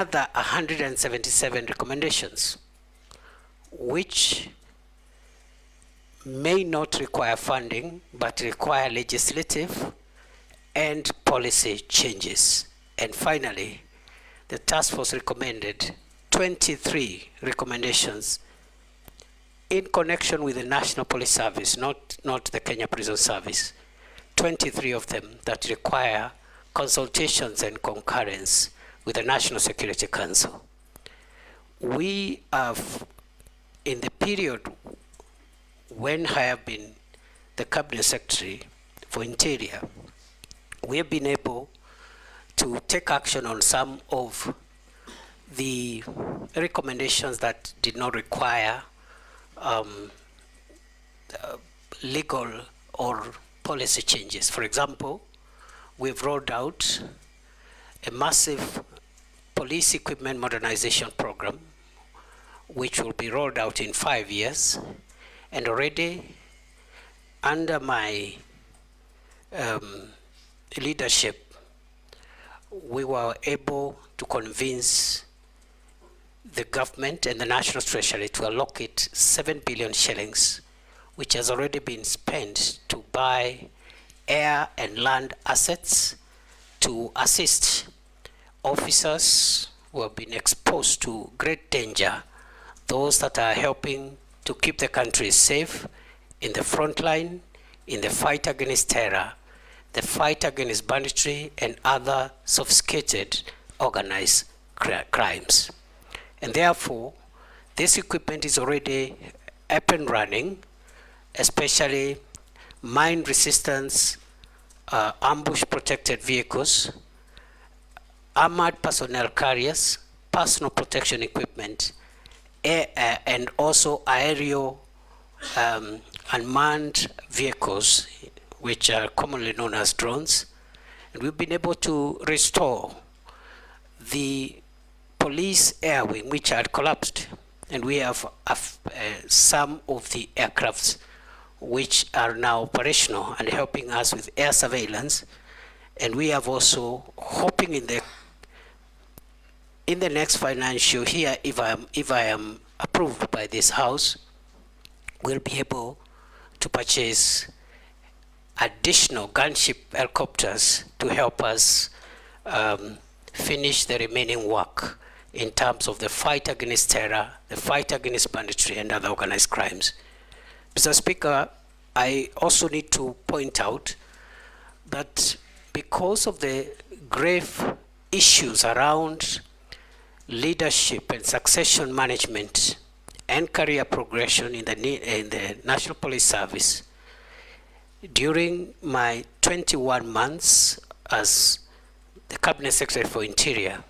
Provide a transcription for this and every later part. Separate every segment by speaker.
Speaker 1: another 177 recommendations, which may not require funding, but require legislative and policy changes. And finally, the task force recommended 23 recommendations in connection with the National Police Service, not the Kenya Prison Service. 23 of them that require consultations and concurrence with the National Security Council. We have, in the period when I have been the Cabinet Secretary for Interior, we have been able to take action on some of the recommendations that did not require legal or policy changes. For example, we've rolled out a massive police equipment modernization program, which will be rolled out in 5 years. And already under my leadership, we were able to convince the government and the National Treasury to allocate 7 billion shillings, which has already been spent to buy air and land assets to assist officers who have been exposed to great danger, those that are helping to keep the country safe in the front line, in the fight against terror, the fight against banditry and other sophisticated organized crimes. And therefore, this equipment is already up and running, especially mine resistance, ambush protected vehicles, armored personnel carriers, personal protection equipment, and also aerial unmanned vehicles, which are commonly known as drones. And we've been able to restore the police air wing, which had collapsed. And we have some of the aircrafts which are now operational and helping us with air surveillance. And we have also hoping in the next financial year, if I am approved by this House, we'll be able to purchase additional gunship helicopters to help us finish the remaining work in terms of the fight against terror, the fight against banditry and other organized crimes. Mr. Speaker, I also need to point out that because of the grave issues around leadership and succession management and career progression in the National Police Service, during my 21 months as the Cabinet Secretary for Interior,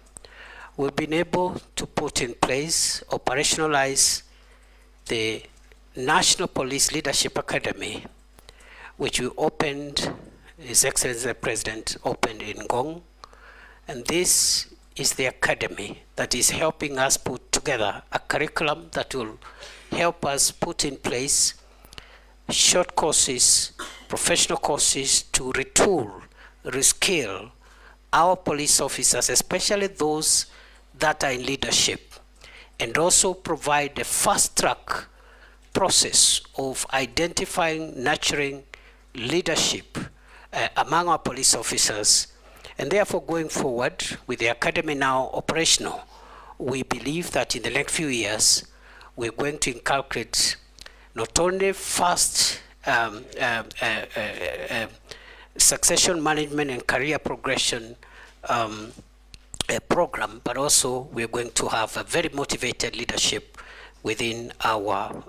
Speaker 1: we've been able to put in place, operationalize the National Police Leadership Academy, which we opened, His Excellency the President opened in Ngong. And this is the academy that is helping us put together a curriculum that will help us put in place short courses, professional courses to retool, reskill our police officers, especially those that are in leadership, and also provide a fast-track process of identifying, nurturing leadership among our police officers. And therefore, going forward, with the academy now operational, we believe that in the next few years, we're going to inculcate not only fast succession management and career progression program, but also we're going to have a very motivated leadership within our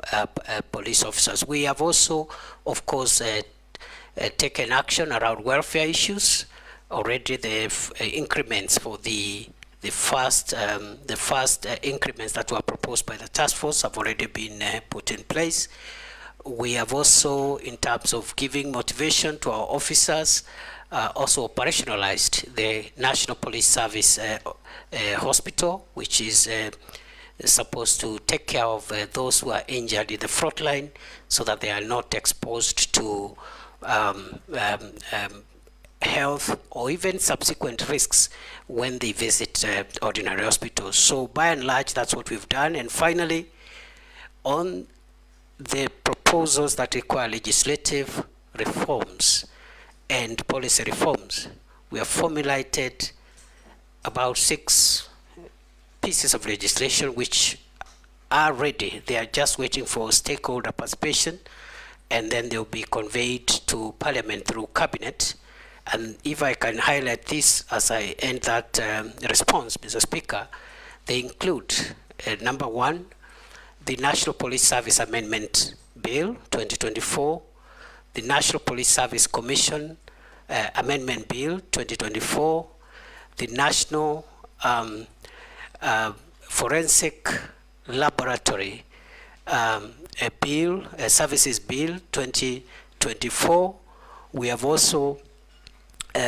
Speaker 1: police officers. We have also, of course, taken action around welfare issues. Already the increments for the first increments that were proposed by the task force have already been put in place. We have also, in terms of giving motivation to our officers, also operationalized the National Police Service Hospital, which is supposed to take care of those who are injured in the front line so that they are not exposed to health or even subsequent risks when they visit ordinary hospitals. So by and large, that's what we've done. And finally, on the proposals that require legislative reforms and policy reforms, we have formulated about 6 pieces of legislation which are ready. They are just waiting for stakeholder participation, and then they'll be conveyed to Parliament through Cabinet. And if I can highlight this as I end that response, Mr. Speaker, they include number 1, the National Police Service Amendment Bill 2024, the National Police Service Commission Amendment Bill 2024, the National Forensic Laboratory Services Bill 2024. We have also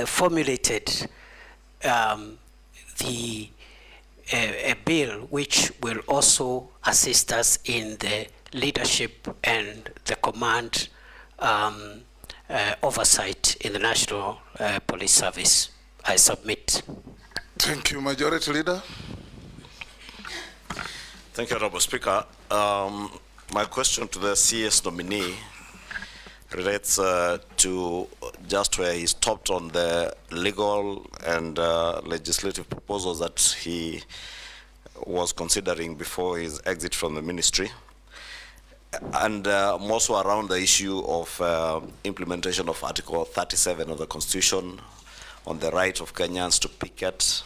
Speaker 1: formulated a bill which will also assist us in the leadership and the command oversight in the National Police Service. I submit.
Speaker 2: Thank you, Majority Leader.
Speaker 3: Thank you, Honorable Speaker. My question to the CS nominee relates to just where he stopped on the legal and legislative proposals that he was considering before his exit from the ministry, and more so around the issue of implementation of Article 37 of the Constitution on the right of Kenyans to picket,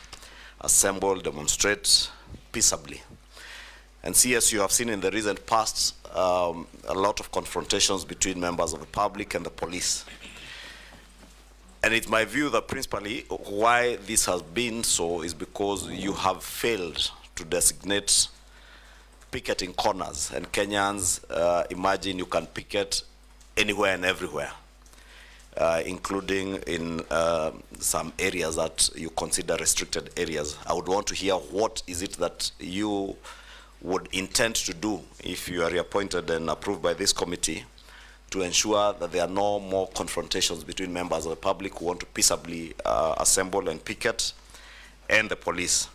Speaker 3: assemble, demonstrate peaceably. And CS, you have seen in the recent past a lot of confrontations between members of the public and the police. And it's my view that principally why this has been so is because you have failed to designate picketing corners. And Kenyans imagine you can picket anywhere and everywhere, including in some areas that you consider restricted areas. I would want to hear what is it that you would intend to do if you are reappointed and approved by this committee to ensure that there are no more confrontations between members of the public who want to peaceably assemble and picket and the police.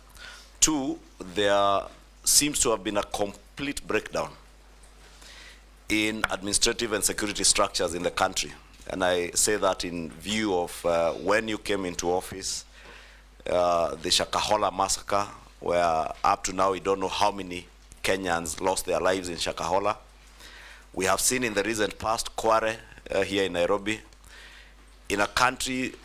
Speaker 3: 2, there seems to have been a complete breakdown in administrative and security structures in the country. And I say that in view of when you came into office, the Shakahola massacre, where up to now we don't know how many Kenyans lost their lives in Shakahola. We have seen in the recent past Kware here in Nairobi. In a country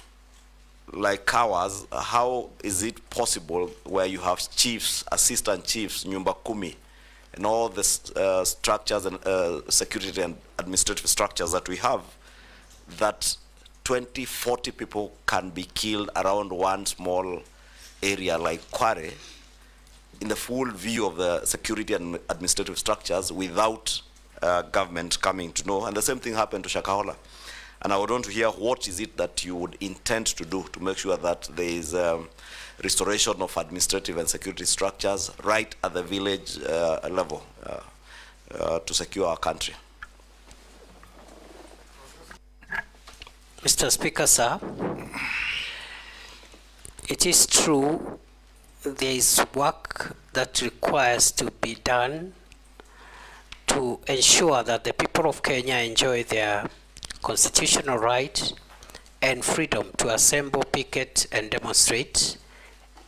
Speaker 3: like ours, how is it possible where you have chiefs, assistant chiefs, nyumba kumi, and all the structures and security and administrative structures that we have, that 20, 40 people can be killed around one small area like Kware, in the full view of the security and administrative structures without government coming to know. And the same thing happened to Shakahola. And I would want to hear what is it that you would intend to do to make sure that there is restoration of administrative and security structures right at the village level to secure our country.
Speaker 1: Mr. Speaker, sir, it is true there is work that requires to be done to ensure that the people of Kenya enjoy their constitutional right and freedom to assemble, picket, and demonstrate,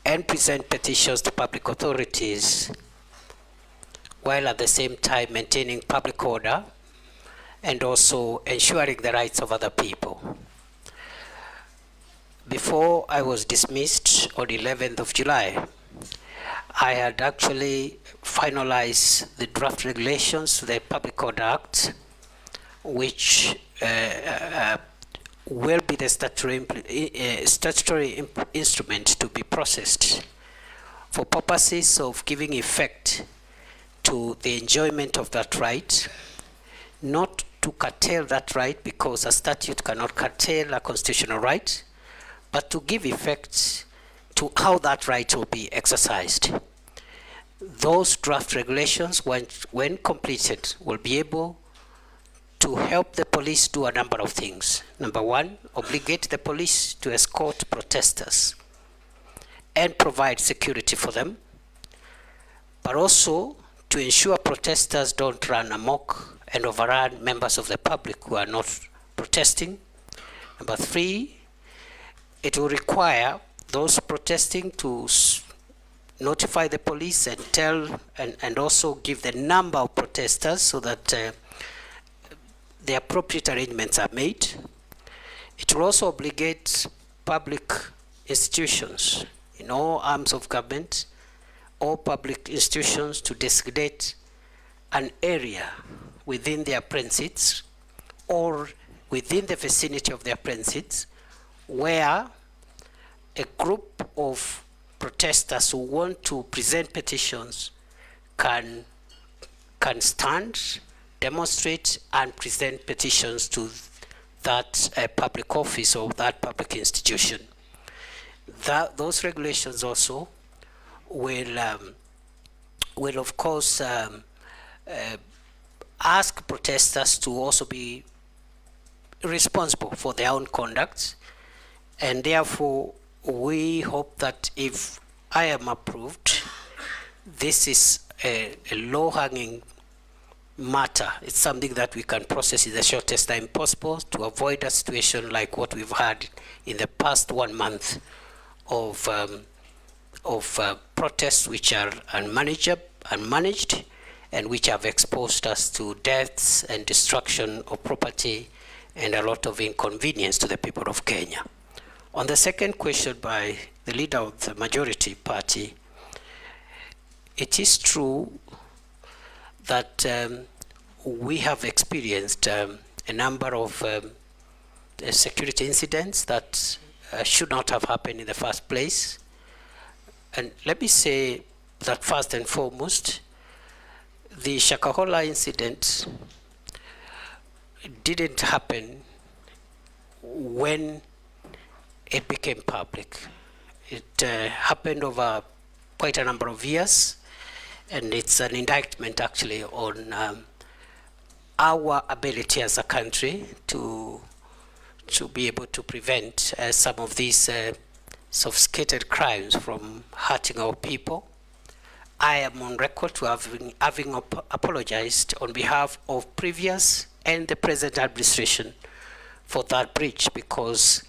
Speaker 1: and present petitions to public authorities, while at the same time maintaining public order and also ensuring the rights of other people. Before I was dismissed on 11th of July, I had actually finalized the draft regulations to the Public Order Act, which will be the statutory instrument to be processed for purposes of giving effect to the enjoyment of that right, not to curtail that right, because a statute cannot curtail a constitutional right, but to give effect to how that right will be exercised. Those draft regulations, when completed, will be able to help the police do a number of things. Number one, obligate the police to escort protesters and provide security for them, but also to ensure protesters don't run amok and overrun members of the public who are not protesting. Number three, it will require those protesting to notify the police and tell and also give the number of protesters so that the appropriate arrangements are made. It will also obligate public institutions in all arms of government, all public institutions, to designate an area within their premises or within the vicinity of their premises where a group of protesters who want to present petitions can stand, demonstrate, and present petitions to that public office or that public institution. Those regulations also will of course ask protesters to also be responsible for their own conduct, and therefore we hope that if I am approved, this is a low-hanging matter. It's something that we can process in the shortest time possible to avoid a situation like what we've had in the past 1 month of protests which are unmanaged and which have exposed us to deaths and destruction of property and a lot of inconvenience to the people of Kenya. On the second question by the leader of the majority party, it is true that we have experienced a number of security incidents that should not have happened in the first place. And let me say that first and foremost, the Shakahola incident didn't happen when it became public. It happened over quite a number of years, and it's an indictment actually on our ability as a country to be able to prevent some of these sophisticated crimes from hurting our people. I am on record to having apologized on behalf of previous and the present administration for that breach, because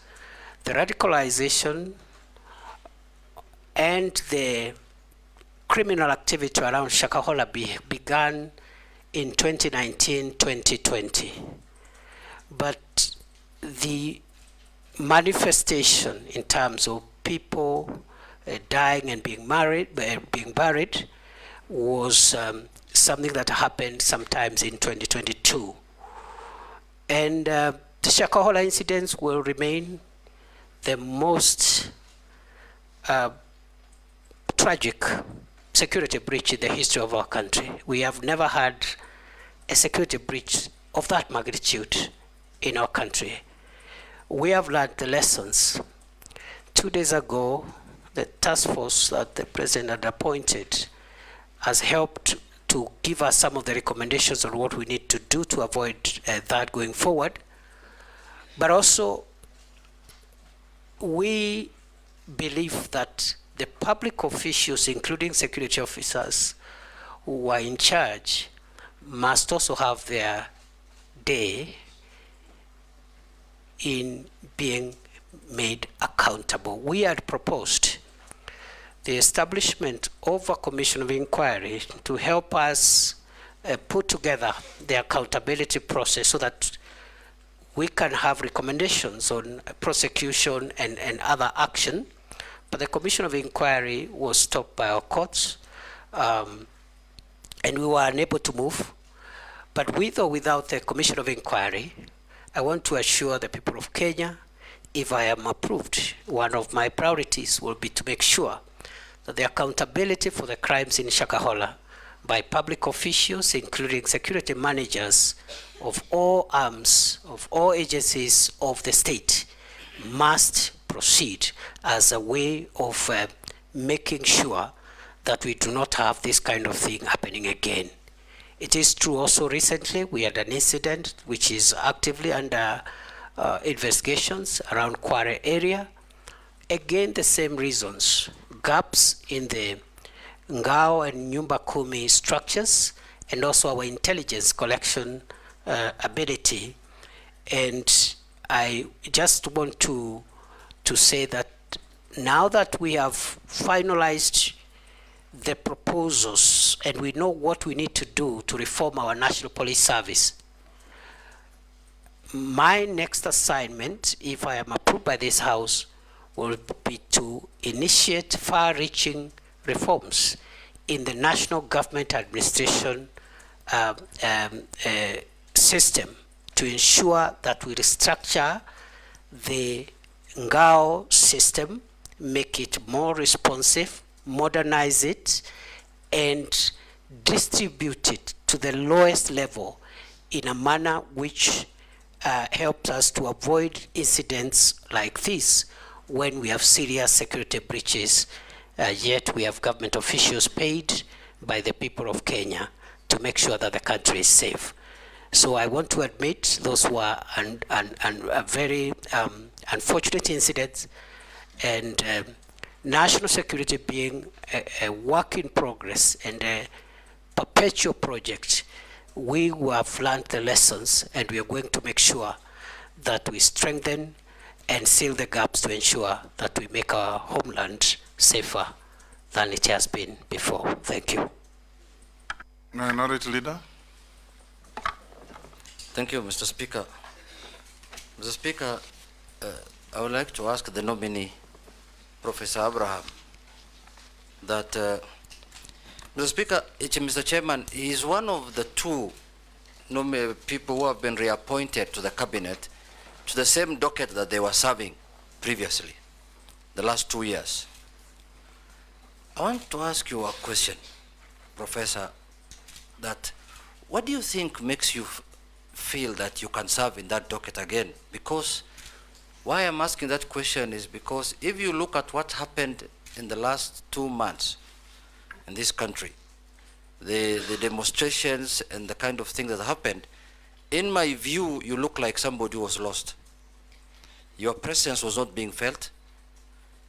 Speaker 1: the radicalization and the criminal activity around Shakahola began in 2019-2020. But the manifestation in terms of people dying and being buried was something that happened sometimes in 2022. And the Shakahola incidents will remain the most tragic security breach in the history of our country. We have never had a security breach of that magnitude in our country. We have learned the lessons. 2 days ago, the task force that the president had appointed has helped to give us some of the recommendations on what we need to do to avoid that going forward. But also, we believe that the public officials, including security officers who are in charge, must also have their day in being made accountable. We had proposed the establishment of a commission of inquiry to help us put together the accountability process so that we can have recommendations on prosecution and other action. But the commission of inquiry was stopped by our courts, and we were unable to move. But with or without the commission of inquiry, I want to assure the people of Kenya, if I am approved, one of my priorities will be to make sure that the accountability for the crimes in Shakahola by public officials, including security managers of all arms, of all agencies of the state, must proceed as a way of making sure that we do not have this kind of thing happening again It is true also recently we had an incident which is actively under investigations around Kware area. Again, the same reasons, gaps in the Ngao and Nyumba Kumi structures, and also our intelligence collection ability. And I just want to say that now that we have finalized the proposals and we know what we need to do to reform our National Police Service, my next assignment, if I am approved by this House, will be to initiate far-reaching reforms in the national government administration system to ensure that we restructure the Ngao system, make it more responsive, modernize it, and distribute it to the lowest level in a manner which helps us to avoid incidents like this when we have serious security breaches, yet we have government officials paid by the people of Kenya to make sure that the country is safe. So I want to admit those were very unfortunate incidents, and national security being a work in progress and a perpetual project, we have learned the lessons, and we are going to make sure that we strengthen and seal the gaps to ensure that we make our homeland safer than it has been before. Thank you.
Speaker 2: Minority Leader.
Speaker 4: Thank you, Mr. Speaker. Mr. Speaker, I would like to ask the nominee, Professor Abraham, that, Mr. Speaker, Mr. Chairman, he is one of the two people who have been reappointed to the cabinet to the same docket that they were serving previously, the last 2 years. I want to ask you a question, Professor, that what do you think makes you feel that you can serve in that docket again? Because why I'm asking that question is because if you look at what happened in the last 2 months in this country, the demonstrations and the kind of things that happened, in my view, you look like somebody who was lost. Your presence was not being felt.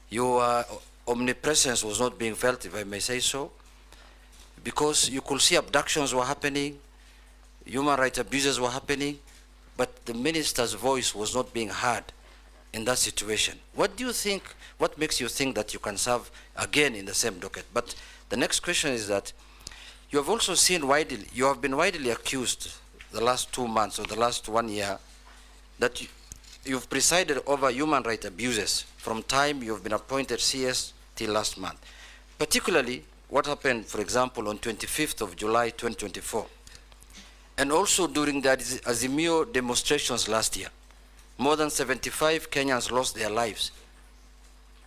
Speaker 4: Your omnipresence was not being felt, if I may say so, because you could see abductions were happening, human rights abuses were happening, but the minister's voice was not being heard in that situation. What do you think, what makes you think that you can serve again in the same docket? But the next question is that you have also seen widely, you have been widely accused the last 2 months or the last 1 year that you've presided over human rights abuses from time you've been appointed CS till last month. Particularly what happened, for example, on 25th of July 2024. And also during the Azimio demonstrations last year. More than 75 Kenyans lost their lives.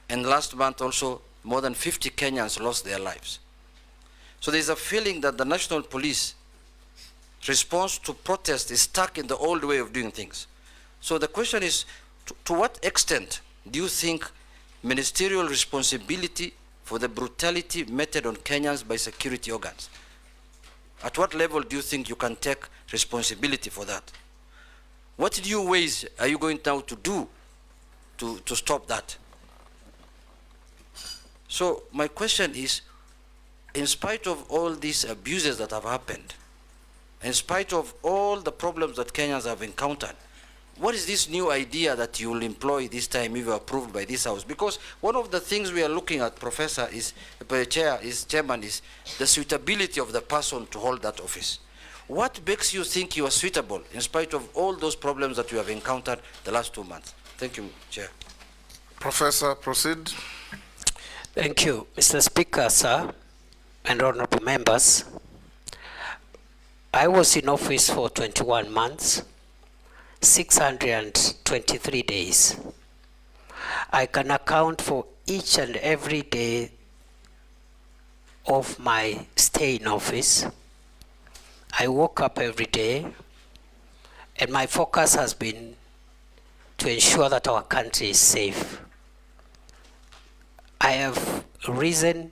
Speaker 4: And last month also, more than 50 Kenyans lost their lives. So there's a feeling that the National Police response to protest is stuck in the old way of doing things. So the question is, to what extent do you think ministerial responsibility for the brutality meted on Kenyans by security organs? At what level do you think you can take responsibility for that? What new ways are you going now to do to stop that? So my question is, in spite of all these abuses that have happened, in spite of all the problems that Kenyans have encountered, what is this new idea that you will employ this time if you are approved by this House? Because one of the things we are looking at, Professor, Chairman, is the suitability of the person to hold that office. What makes you think you are suitable in spite of all those problems that you have encountered the last 2 months? Thank you, Chair.
Speaker 2: Professor, proceed.
Speaker 1: Thank you, Mr. Speaker, sir, and honorable members. I was in office for 21 months, 623 days. I can account for each and every day of my stay in office. I woke up every day, and my focus has been to ensure that our country is safe. I have risen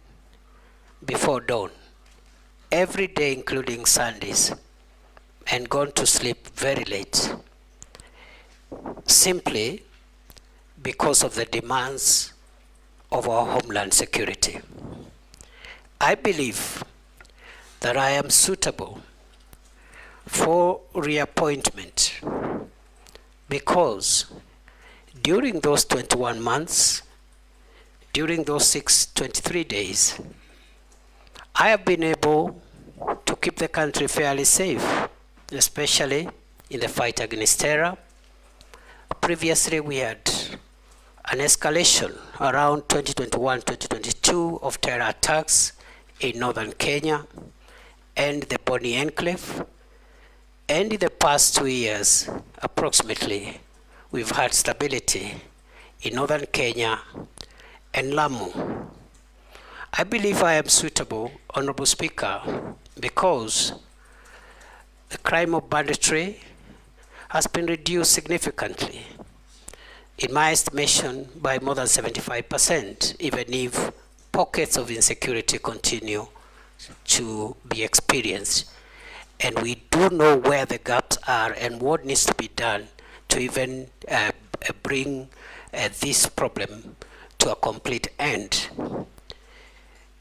Speaker 1: before dawn every day, including Sundays, and gone to sleep very late, simply because of the demands of our homeland security. I believe that I am suitable for reappointment because during those 21 months, during those 23 days, I have been able to keep the country fairly safe, especially in the fight against terror. Previously, we had an escalation around 2021-2022 of terror attacks in northern Kenya and the Boni Enclave. And in the past 2 years, approximately, we've had stability in northern Kenya and Lamu. I believe I am suitable, Honorable Speaker, because the crime of banditry has been reduced significantly, in my estimation, by more than 75%, even if pockets of insecurity continue to be experienced. And we do know where the gaps are and what needs to be done to even bring this problem to a complete end.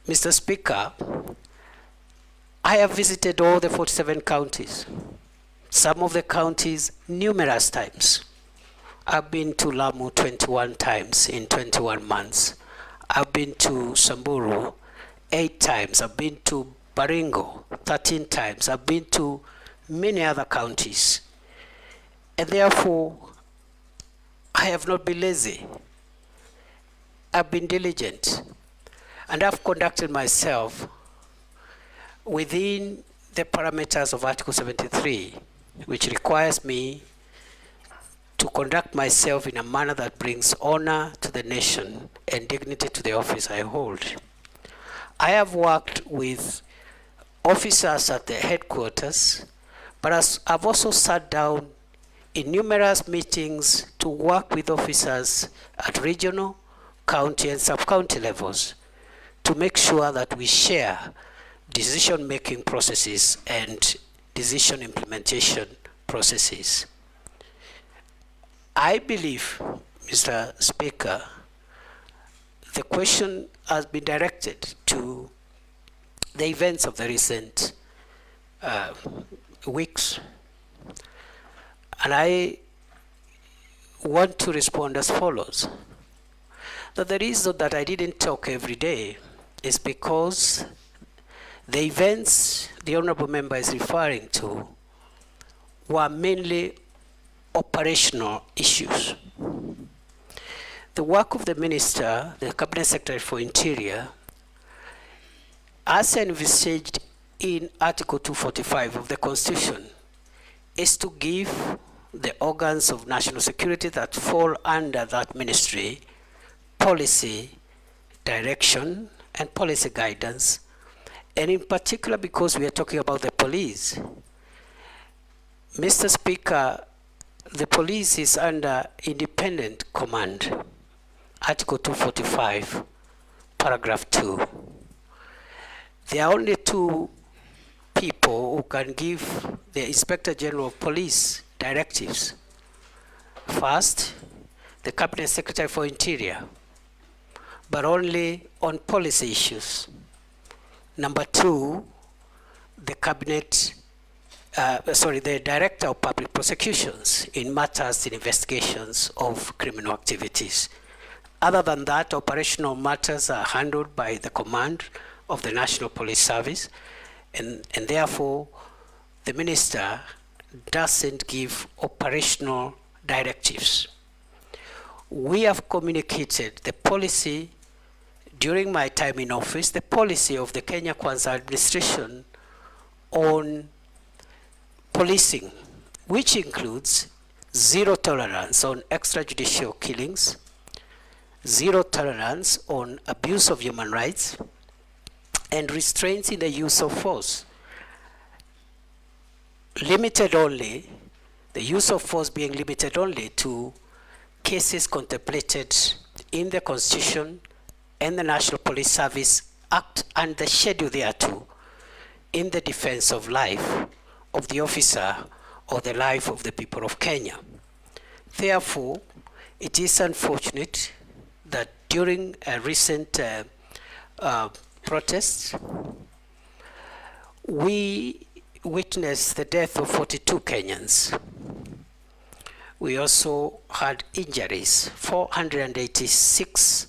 Speaker 1: Mr. Speaker, I have visited all the 47 counties, some of the counties numerous times. I've been to Lamu 21 times in 21 months. I've been to Samburu 8 times. I've been to Baringo 13 times. I've been to many other counties. And therefore, I have not been lazy. I've been diligent. And I've conducted myself within the parameters of Article 73, which requires me to conduct myself in a manner that brings honor to the nation and dignity to the office I hold. I have worked with officers at the headquarters, but I've also sat down in numerous meetings to work with officers at regional, county, and sub-county levels to make sure that we share decision-making processes and decision implementation processes. I believe, Mr. Speaker, the question has been directed to the events of the recent weeks. And I want to respond as follows. That the reason that I didn't talk every day is because the events the Honorable Member is referring to were mainly operational issues. The work of the Minister, the Cabinet Secretary for Interior, as envisaged in Article 245 of the Constitution, is to give the organs of national security that fall under that ministry policy direction and policy guidance, and in particular because we are talking about the police. Mr. Speaker, the police is under independent command, Article 245, paragraph 2. There are only 2 people who can give the Inspector General of Police directives. First, the Cabinet Secretary for Interior, but only on policy issues. Number 2, the the Director of Public Prosecutions in matters in investigations of criminal activities. Other than that, operational matters are handled by the command of the National Police Service, and therefore the Minister doesn't give operational directives. We have communicated the policy during my time in office, the policy of the Kenya Kwanza administration on policing, which includes zero tolerance on extrajudicial killings, zero tolerance on abuse of human rights, and restraints in the use of force. Limited only, the use of force being limited only to cases contemplated in the Constitution and the National Police Service Act and the schedule thereto, in the defense of life of the officer or the life of the people of Kenya. Therefore, it is unfortunate that during a recent protest, we witnessed the death of 42 Kenyans. We also had injuries, 486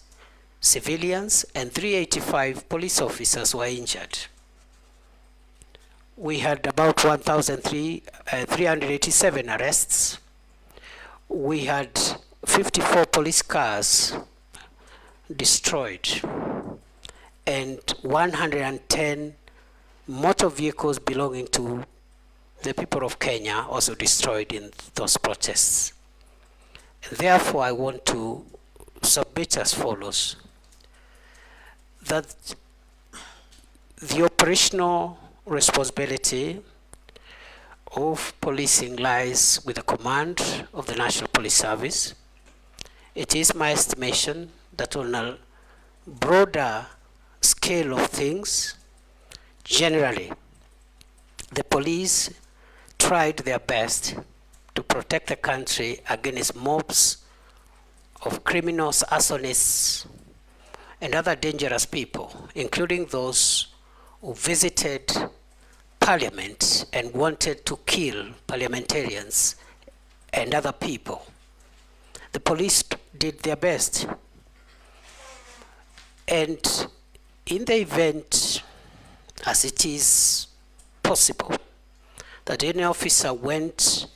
Speaker 1: civilians and 385 police officers were injured. We had about 1,387 arrests. We had 54 police cars destroyed and 110 motor vehicles belonging to the people of Kenya also destroyed in those protests. And therefore, I want to submit as follows: that the operational responsibility of policing lies with the command of the National Police Service. It is my estimation that on a broader scale of things, generally, the police tried their best to protect the country against mobs of criminals, arsonists, and other dangerous people, including those who visited Parliament and wanted to kill parliamentarians and other people. The police did their best. And in the event, as it is possible, that any officer went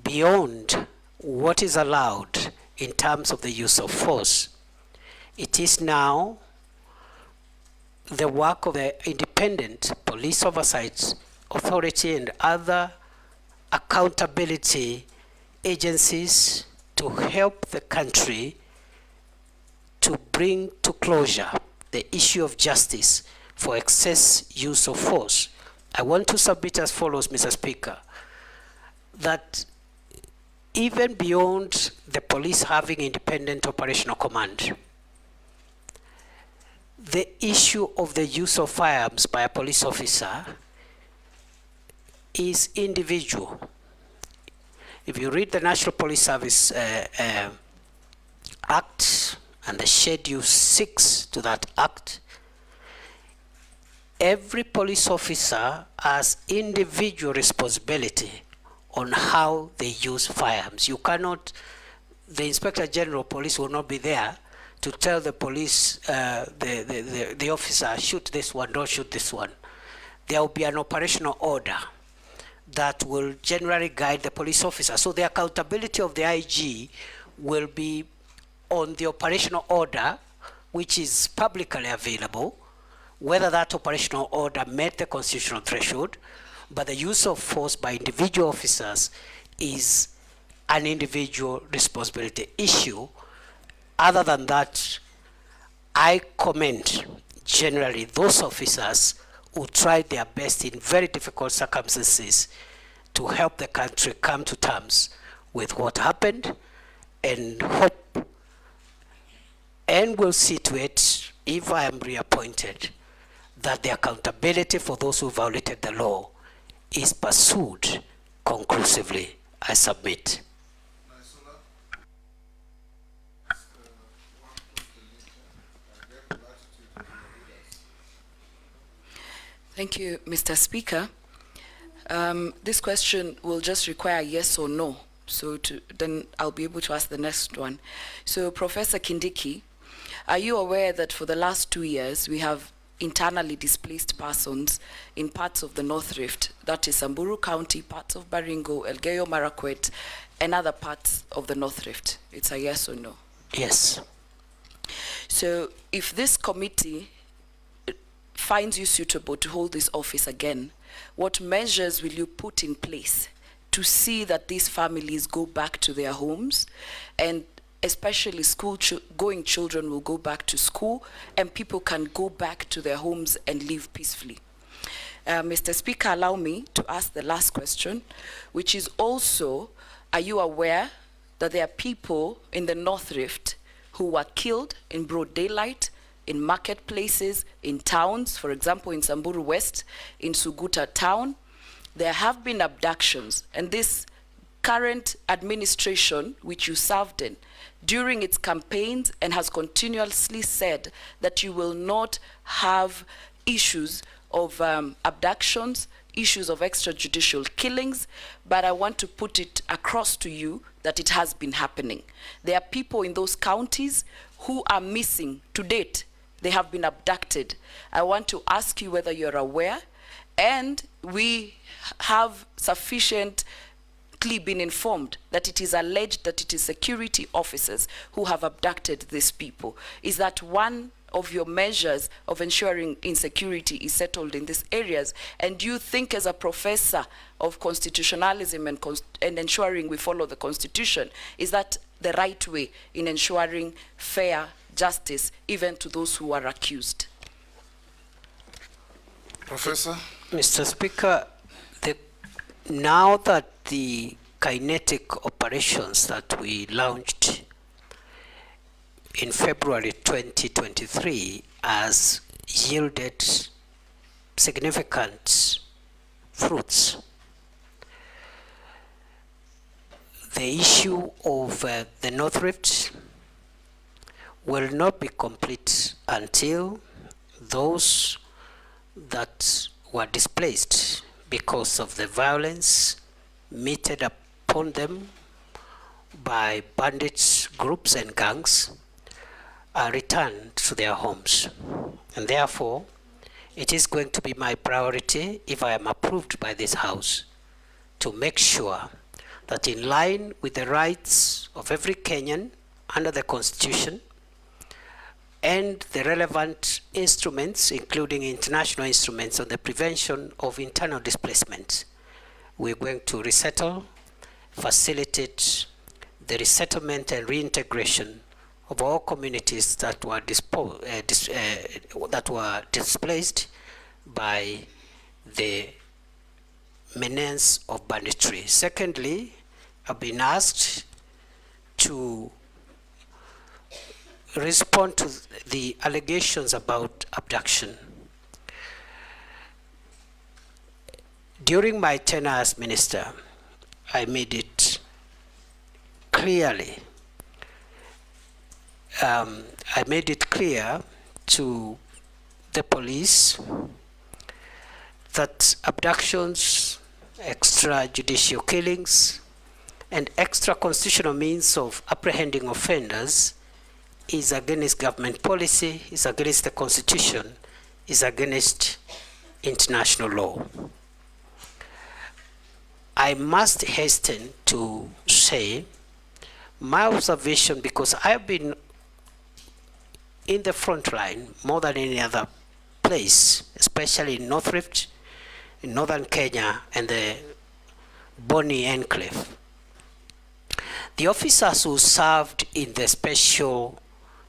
Speaker 1: beyond what is allowed in terms of the use of force, it is now the work of the Independent Police Oversight Authority and other accountability agencies to help the country to bring to closure the issue of justice for excess use of force. I want to submit as follows, Mr. Speaker, that even beyond the police having independent operational command, the issue of the use of firearms by a police officer is individual. If you read the National Police Service Act and the Schedule 6 to that Act, every police officer has individual responsibility on how they use firearms. You cannot, the Inspector General of Police will not be there to tell the police, the officer, shoot this one, don't shoot this one. There will be an operational order that will generally guide the police officer. So the accountability of the IG will be on the operational order, which is publicly available, whether that operational order met the constitutional threshold, but the use of force by individual officers is an individual responsibility issue. Other than that, I commend generally those officers who tried their best in very difficult circumstances to help the country come to terms with what happened, and hope and will see to it, if I am reappointed, that the accountability for those who violated the law is pursued conclusively. I submit.
Speaker 5: Thank you, Mr. Speaker. This question will just require yes or no. So then I'll be able to ask the next one. So Professor Kindiki, are you aware that for the last 2 years we have internally displaced persons in parts of the North Rift, that is Samburu County, parts of Baringo, Elgeyo Marakwet, and other parts of the North Rift? It's a yes or no?
Speaker 1: Yes.
Speaker 5: So if this committee finds you suitable to hold this office again, what measures will you put in place to see that these families go back to their homes, and especially going children will go back to school and people can go back to their homes and live peacefully? Mr. Speaker, allow me to ask the last question, which is also, are you aware that there are people in the North Rift who were killed in broad daylight in marketplaces, in towns, for example, in Samburu West, in Suguta town. There have been abductions, and this current administration, which you served in, during its campaigns and has continuously said that you will not have issues of abductions, issues of extrajudicial killings, but I want to put it across to you that it has been happening. There are people in those counties who are missing to date. They have been abducted. I want to ask you whether you're aware, and we have sufficiently been informed that it is alleged that it is security officers who have abducted these people. Is that one of your measures of ensuring insecurity is settled in these areas? And do you think, as a professor of constitutionalism and ensuring we follow the Constitution, is that the right way in ensuring fair justice even to those who are accused?
Speaker 2: Professor?
Speaker 1: Mr. Speaker, now that the kinetic operations that we launched in February 2023 has yielded significant fruits, the issue of the North Rift will not be complete until those that were displaced because of the violence meted upon them by bandits, groups and gangs are returned to their homes. And therefore, it is going to be my priority, if I am approved by this House, to make sure that in line with the rights of every Kenyan under the Constitution and the relevant instruments, including international instruments on the prevention of internal displacement, we're going to resettle, facilitate the resettlement and reintegration of all communities that were displaced by the menace of banditry. Secondly, I've been asked to respond to the allegations about abduction. During my tenure as minister, I made it clearly, clear to the police that abductions, extrajudicial killings, and extra-constitutional means of apprehending offenders is against government policy, is against the Constitution, is against international law. I must hasten to say my observation, because I've been in the front line more than any other place, especially in North Rift, in northern Kenya and the Boni Enclave. The officers who served in the special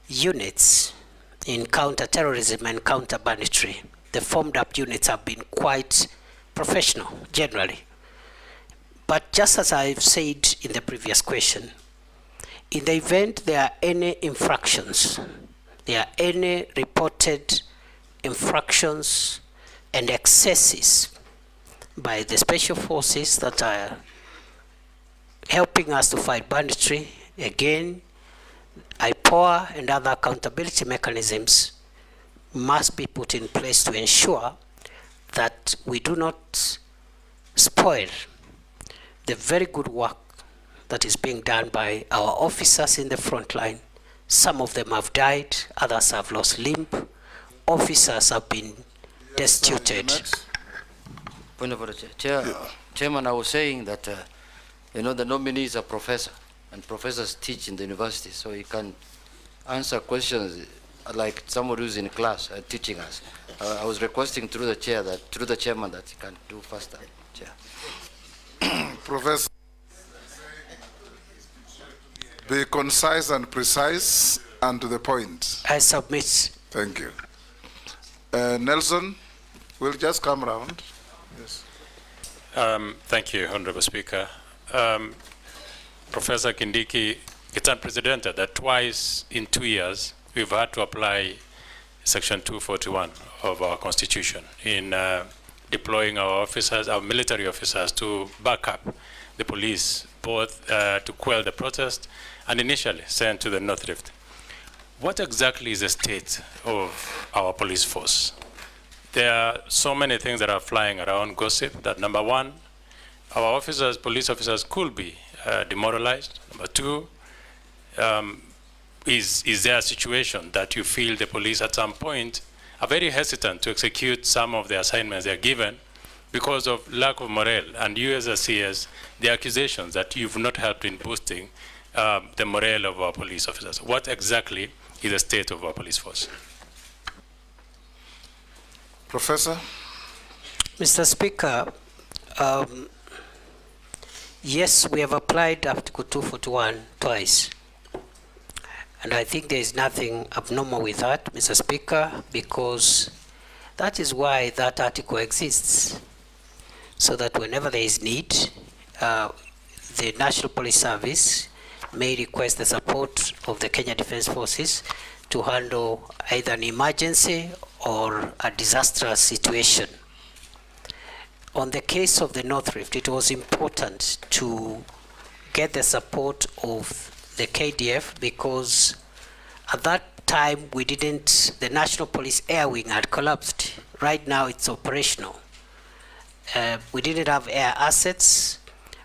Speaker 1: units in counter-terrorism and counter-banditry, the formed up units, have been quite professional generally. But just as I've said in the previous question, in the event there are any infractions, there are any reported infractions and excesses by the special forces that are helping us to fight banditry, again, IPOA and other accountability mechanisms must be put in place to ensure that we do not spoil the very good work that is being done by our officers in the front line. Some of them have died, others have lost limb, officers have been destituted.
Speaker 4: Point of order, Chairman, I was saying that the nominee is a professor, and professors teach in the university, so he can answer questions like somebody who's in class teaching us. I was requesting through the chairman that he can do faster. Chair.
Speaker 2: Professor, be concise and precise and to the point.
Speaker 1: I submit.
Speaker 2: Thank you. Nelson, we'll just come around. Yes.
Speaker 6: Thank you, Honorable Speaker. Professor Kindiki, it's unprecedented that twice in 2 years we've had to apply Section 241 of our Constitution in deploying our officers, our military officers, to back up the police, both to quell the protest and initially sent to the North Rift. What exactly is the state of our police force? There are so many things that are flying around, gossip, that number one, our officers, police officers could be demoralized. Number two, is there a situation that you feel the police at some point are very hesitant to execute some of the assignments they're given because of lack of morale? And you as a CS, the accusations that you've not helped in boosting the morale of our police officers. What exactly is the state of our police force?
Speaker 2: Professor?
Speaker 1: Mr. Speaker, yes, we have applied Article 241 twice. And I think there is nothing abnormal with that, Mr. Speaker, because that is why that article exists. So that whenever there is need, the National Police Service may request the support of the Kenya Defence Forces to handle either an emergency or a disastrous situation. On the case of the North Rift, it was important to get the support of the KDF because at that time the National Police Air Wing had collapsed. Right now it's operational. We didn't have air assets.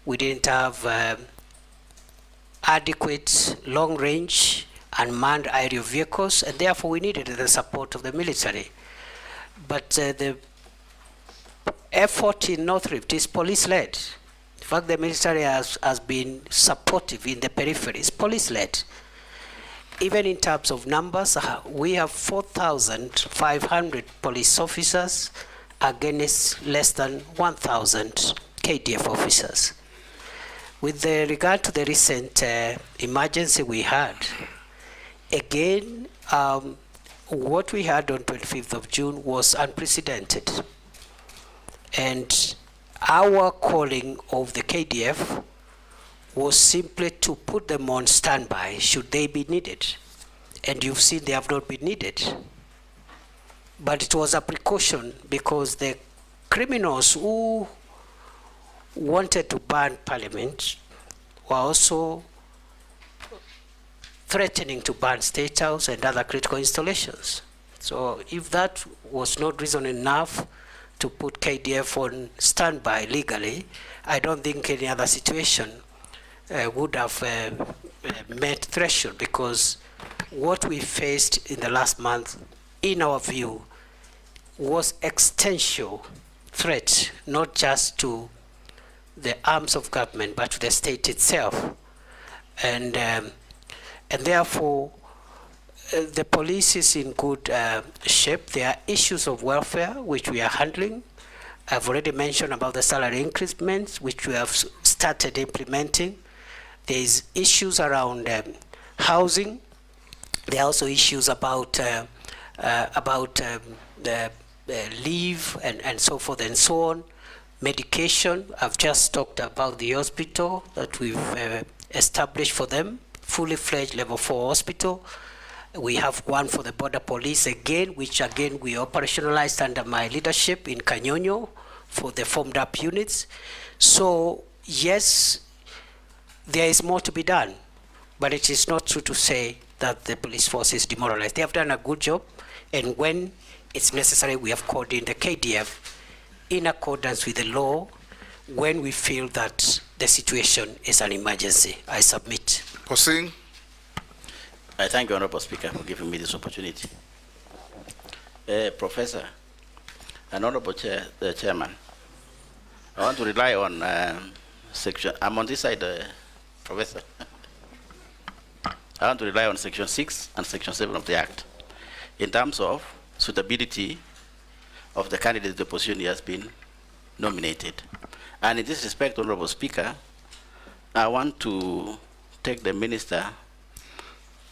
Speaker 1: We didn't have adequate long-range unmanned aerial vehicles, and therefore we needed the support of the military. But the effort in North Rift is police-led. In fact, the military has been supportive in the peripheries, police-led. Even in terms of numbers, we have 4,500 police officers against less than 1,000 KDF officers. With regard to the recent emergency we had, again, what we had on 25th of June was unprecedented. And our calling of the KDF was simply to put them on standby should they be needed. And you've seen they have not been needed. But it was a precaution because the criminals who wanted to burn Parliament were also threatening to burn State House and other critical installations. So if that was not reason enough to put KDF on standby legally, I don't think any other situation would have met threshold, because what we faced in the last month, in our view, was existential threat, not just to the arms of government, but to the state itself. And therefore, the police is in good shape. There are issues of welfare which we are handling. I've already mentioned about the salary increments which we have started implementing. There is issues around housing. There are also issues about the leave and so forth and so on. Medication, I've just talked about the hospital that we've established for them, fully fledged level 4 hospital. We have one for the border police again, which again we operationalized under my leadership in Kanyonyo for the formed up units. So yes, there is more to be done, but it is not true to say that the police force is demoralized. They have done a good job, and when it's necessary, we have called in the KDF in accordance with the law when we feel that the situation is an emergency. I submit.
Speaker 2: Posing.
Speaker 7: I thank you, Honorable Speaker, for giving me this opportunity. Professor and Honorable Chairman, I want to rely on section, I'm on this side, Professor. I want to rely on Section 6 and Section 7 of the Act in terms of suitability of the candidate the position he has been nominated. And in this respect, Honorable Speaker, I want to take the Minister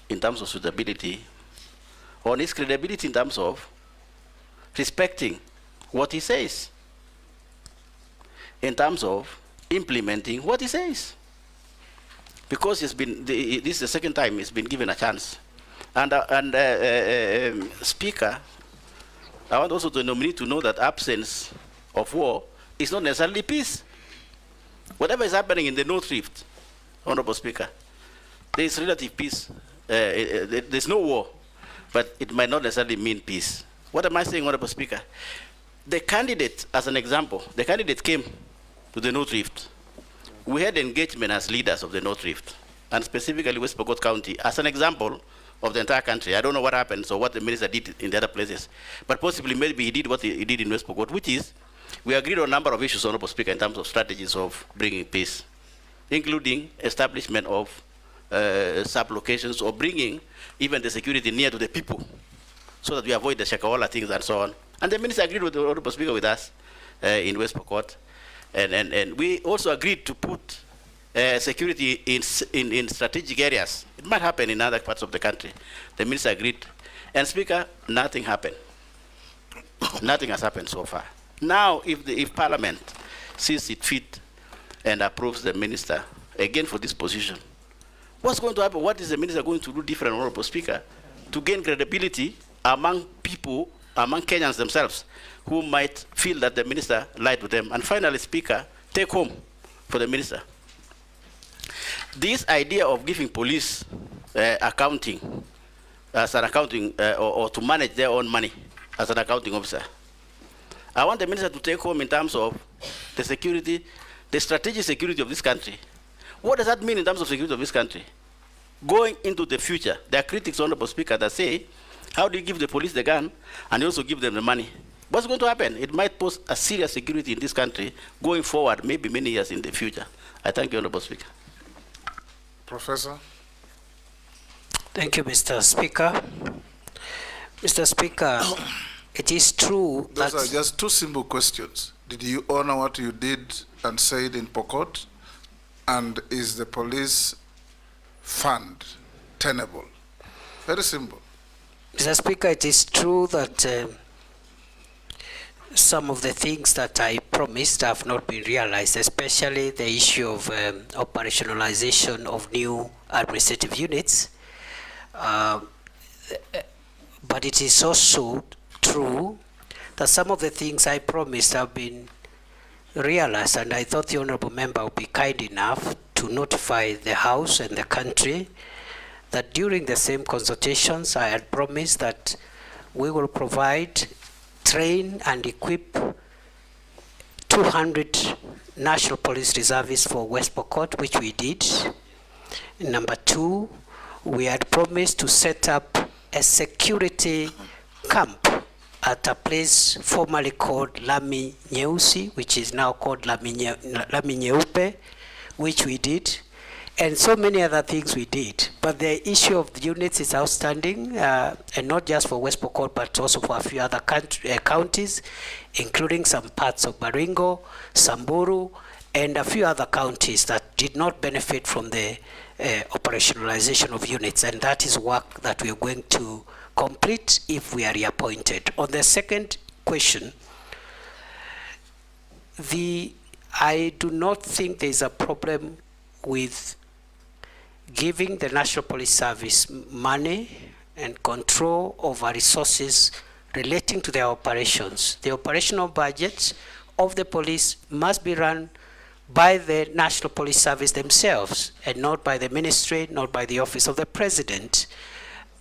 Speaker 7: in terms of suitability on his credibility in terms of respecting what he says, in terms of implementing what he says. Because this is the second time he's been given a chance. Speaker, I want also the nominee to know that absence of war is not necessarily peace. Whatever is happening in the North Rift, Honorable Speaker, there is relative peace. There's no war, but it might not necessarily mean peace. What am I saying, Honorable Speaker? The candidate, as an example, the candidate came to the North Rift. We had engagement as leaders of the North Rift, and specifically West Pokot County, as an example of the entire country. I don't know what happened, so what the minister did in the other places, but possibly maybe he did what he did in West Pokot, which is we agreed on a number of issues, Honorable Speaker, in terms of strategies of bringing peace, including establishment of sub-locations or bringing even the security near to the people so that we avoid the Shakahola things and so on. And the minister agreed with the Honorable Speaker with us in West Pokot. And we also agreed to put security in strategic areas. It might happen in other parts of the country. The minister agreed. And Speaker, nothing happened. Nothing has happened so far. Now, if Parliament sees it fit and approves the minister again for this position, what's going to happen? What is the minister going to do different, Honorable Speaker, to gain credibility among people, among Kenyans themselves, who might feel that the minister lied to them? And finally, Speaker, take home for the minister. This idea of giving police accounting, as an accounting, or to manage their own money as an accounting officer, I want the minister to take home in terms of the security, the strategic security of this country. What does that mean in terms of security of this country? Going into the future, there are critics, Honorable Speaker, that say, how do you give the police the gun and you also give them the money? What's going to happen? It might pose a serious security in this country going forward, maybe many years in the future. I thank you, Honorable Speaker.
Speaker 2: Professor.
Speaker 1: Thank you, Mr. Speaker. Mr. Speaker, it is true that...
Speaker 2: Those are just two simple questions. Did you honor what you did and said in Pokot? And is the police fund tenable? Very simple.
Speaker 1: Mr. Speaker, it is true that some of the things that I promised have not been realized, especially the issue of operationalization of new administrative units. But it is also true that some of the things I promised have been realized, and I thought the honorable member would be kind enough to notify the House and the country that during the same consultations I had promised that we will provide, train and equip 200 National Police Reservists for West Pokot, which we did. Number two, we had promised to set up a security camp at a place formerly called Lami Nyeusi, which is now called Lami Nyeupe, which we did, and so many other things we did. But the issue of the units is outstanding, and not just for West Pokot, but also for a few other counties, including some parts of Baringo, Samburu, and a few other counties that did not benefit from the operationalization of units, and that is work that we are going to complete if we are reappointed. On the second question, I do not think there is a problem with giving the National Police Service money and control over resources relating to their operations. The operational budgets of the police must be run by the National Police Service themselves, and not by the ministry, not by the Office of the President.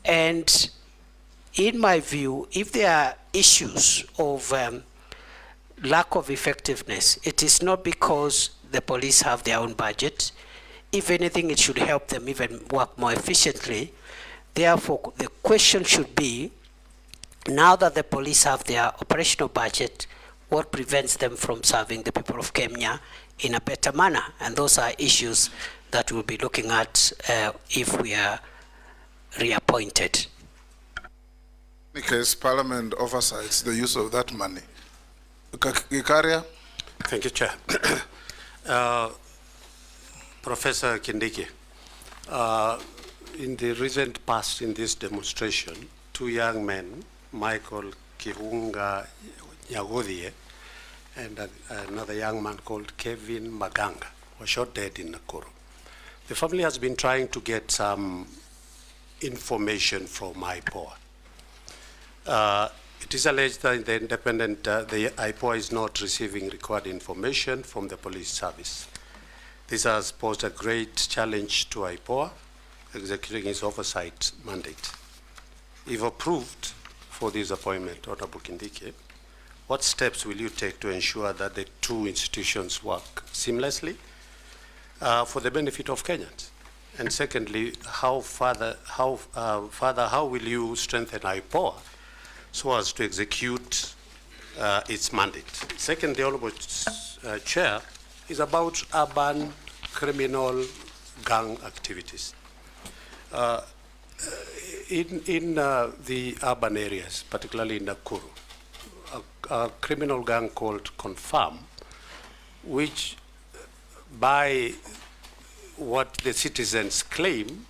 Speaker 1: And in my view, if there are issues of lack of effectiveness, it is not because the police have their own budget. If anything, it should help them even work more efficiently. Therefore, the question should be, now that the police have their operational budget, what prevents them from serving the people of Kenya in a better manner? And those are issues that we'll be looking at if we are reappointed.
Speaker 2: In any case, Parliament oversights the use of that money. Gikaria?
Speaker 8: Thank you, Chair. Professor Kindiki, in the recent past in this demonstration, two young men, Michael Kihunga Nyagodie and another young man called Kevin Maganga, were shot dead in Nakuru. The family has been trying to get some information from IPOA. It is alleged that the IPOA is not receiving required information from the police service. This has posed a great challenge to IPOA executing its oversight mandate. If approved for this appointment, Honorable Kindiki, what steps will you take to ensure that the two institutions work seamlessly for the benefit of Kenyans? And secondly, how will you strengthen IPOA so as to execute its mandate? Second, the Honorable Chair, is about urban criminal gang activities. In the urban areas, particularly in Nakuru, a criminal gang called Confirm, which by what the citizens claim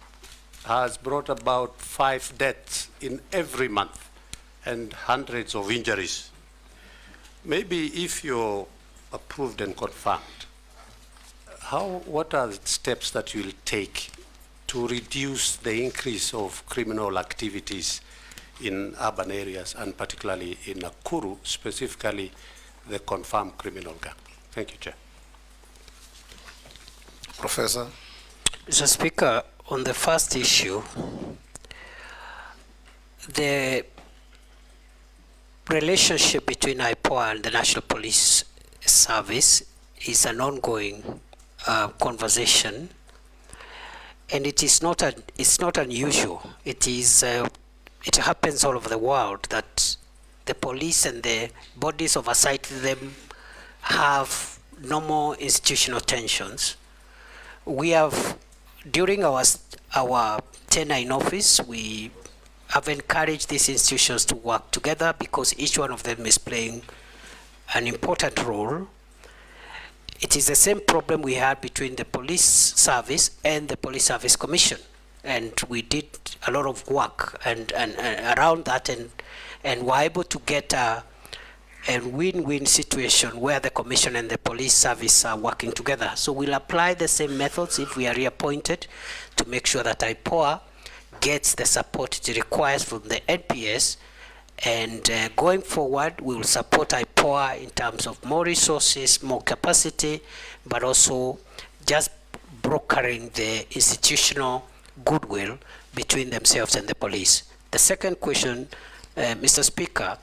Speaker 8: has brought about 5 deaths in every month and hundreds of injuries. Maybe if you're approved and confirmed, what are the steps that you will take to reduce the increase of criminal activities in urban areas, and particularly in Nakuru, specifically the confirmed criminal gang? Thank you, Chair.
Speaker 2: Professor.
Speaker 1: Mr. Speaker, on the first issue, the relationship between IPOA and the National Police Service is an ongoing conversation, and it's not unusual. It happens all over the world that the police and the bodies oversight them have normal institutional tensions. We have, during our tenure in office, we have encouraged these institutions to work together because each one of them is playing an important role. It is the same problem we had between the police service and the Police Service Commission, and we did a lot of work and around that, and were able to get a win-win situation where the commission and the police service are working together. So we'll apply the same methods if we are reappointed to make sure that IPOA gets the support it requires from the NPS. And going forward, we will support IPOA in terms of more resources, more capacity, but also just brokering the institutional goodwill between themselves and the police. The second question, Mr. Speaker,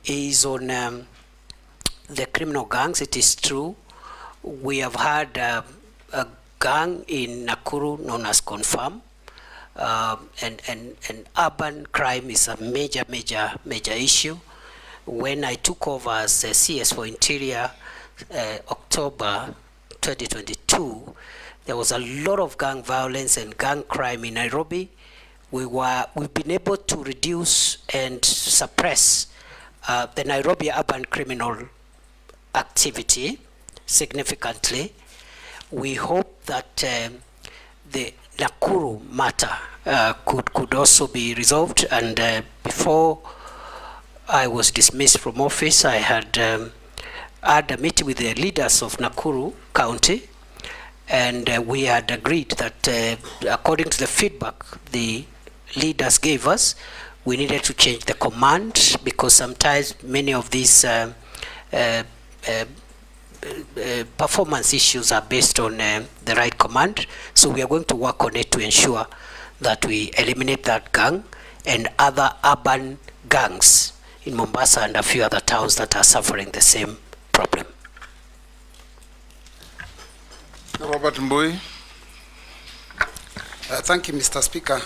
Speaker 1: is on the criminal gangs. It is true. We have had a gang in Nakuru known as Confirm. And urban crime is a major issue. When I took over as CS for Interior, October 2022, there was a lot of gang violence and gang crime in Nairobi. We've been able to reduce and suppress the Nairobi urban criminal activity significantly. We hope that the Nakuru matter could also be resolved, and before I was dismissed from office, I had had a meeting with the leaders of Nakuru County, and we had agreed that according to the feedback the leaders gave us, we needed to change the command, because sometimes many of these performance issues are based on the right command. So we are going to work on it to ensure that we eliminate that gang and other urban gangs in Mombasa and a few other towns that are suffering the same problem.
Speaker 2: Robert Mbui.
Speaker 9: Thank you, Mr. Speaker.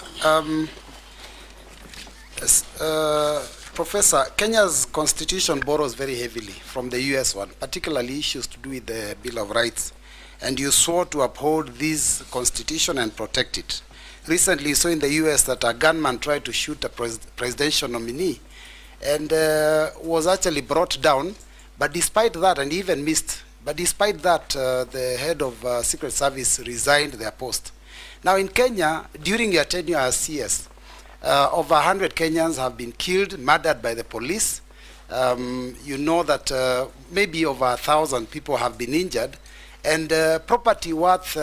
Speaker 9: Professor, Kenya's constitution borrows very heavily from the US one, particularly issues to do with the Bill of Rights. And you swore to uphold this constitution and protect it. Recently, you saw in the US that a gunman tried to shoot a presidential nominee and was actually brought down. But despite that, and even missed, but despite that, the head of Secret Service resigned their post. Now in Kenya, during your tenure as CS, over 100 Kenyans have been killed, murdered by the police. You know that maybe over 1,000 people have been injured. And property worth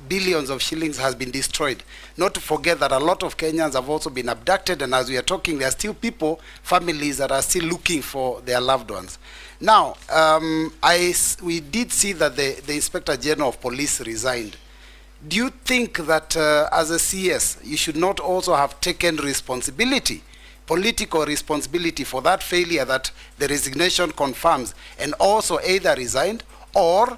Speaker 9: billions of shillings has been destroyed. Not to forget that a lot of Kenyans have also been abducted, and as we are talking, there are still people, families that are still looking for their loved ones. Now, we did see that the Inspector General of Police resigned. Do you think that as a CS, you should not also have taken responsibility, political responsibility for that failure that the resignation confirms, and also either resigned or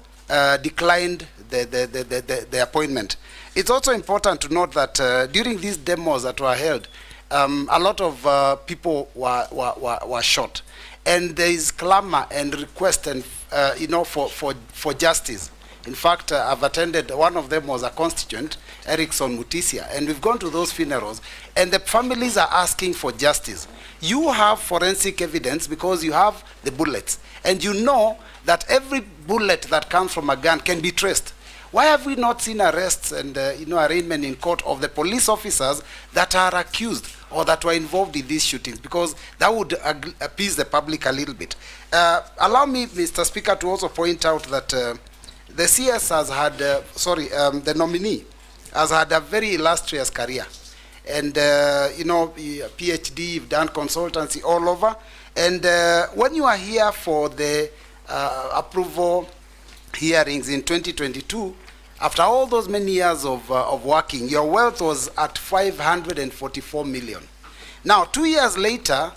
Speaker 9: declined the appointment? It's also important to note that during these demos that were held, a lot of people were shot, and there is clamor and request and for justice. In fact, I've attended, one of them was a constituent, Erickson Mutisia, and we've gone to those funerals, and the families are asking for justice. You have forensic evidence because you have the bullets, and you know that every bullet that comes from a gun can be traced. Why have we not seen arrests and arraignment in court of the police officers that are accused or that were involved in these shootings? Because that would appease the public a little bit. Allow me, Mr. Speaker, to also point out that the CS has had, the nominee has had a very illustrious career. And, PhD, you've done consultancy all over. And when you are here for the approval hearings in 2022, after all those many years of working, your wealth was at 544 million. Now, 2 years later,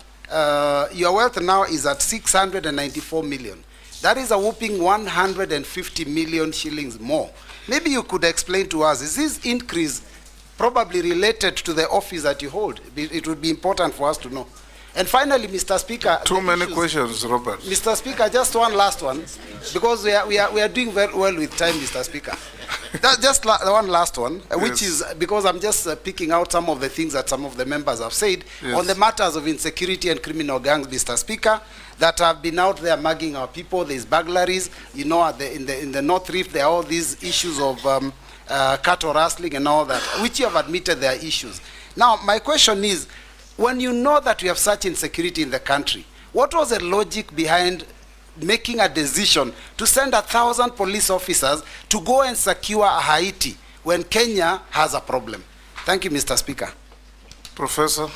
Speaker 9: your wealth now is at 694 million. That is a whopping 150 million shillings more. Maybe you could explain to us, is this increase probably related to the office that you hold? It would be important for us to know. And finally, Mr. Speaker,
Speaker 2: too many questions, Robert.
Speaker 9: Mr. Speaker, just one last one, because we are doing very well with time, Mr. Speaker. Just one last one, which is because I'm just picking out some of the things that some of the members have said on the matters of insecurity and criminal gangs, Mr. Speaker, that have been out there mugging our people. There's burglaries, in the North Rift, there are all these issues of cattle rustling and all that, which you have admitted there are issues. Now, my question is, when you know that we have such insecurity in the country, what was the logic behind making a decision to send 1,000 police officers to go and secure Haiti when Kenya has a problem? Thank you, Mr. Speaker.
Speaker 2: Professor.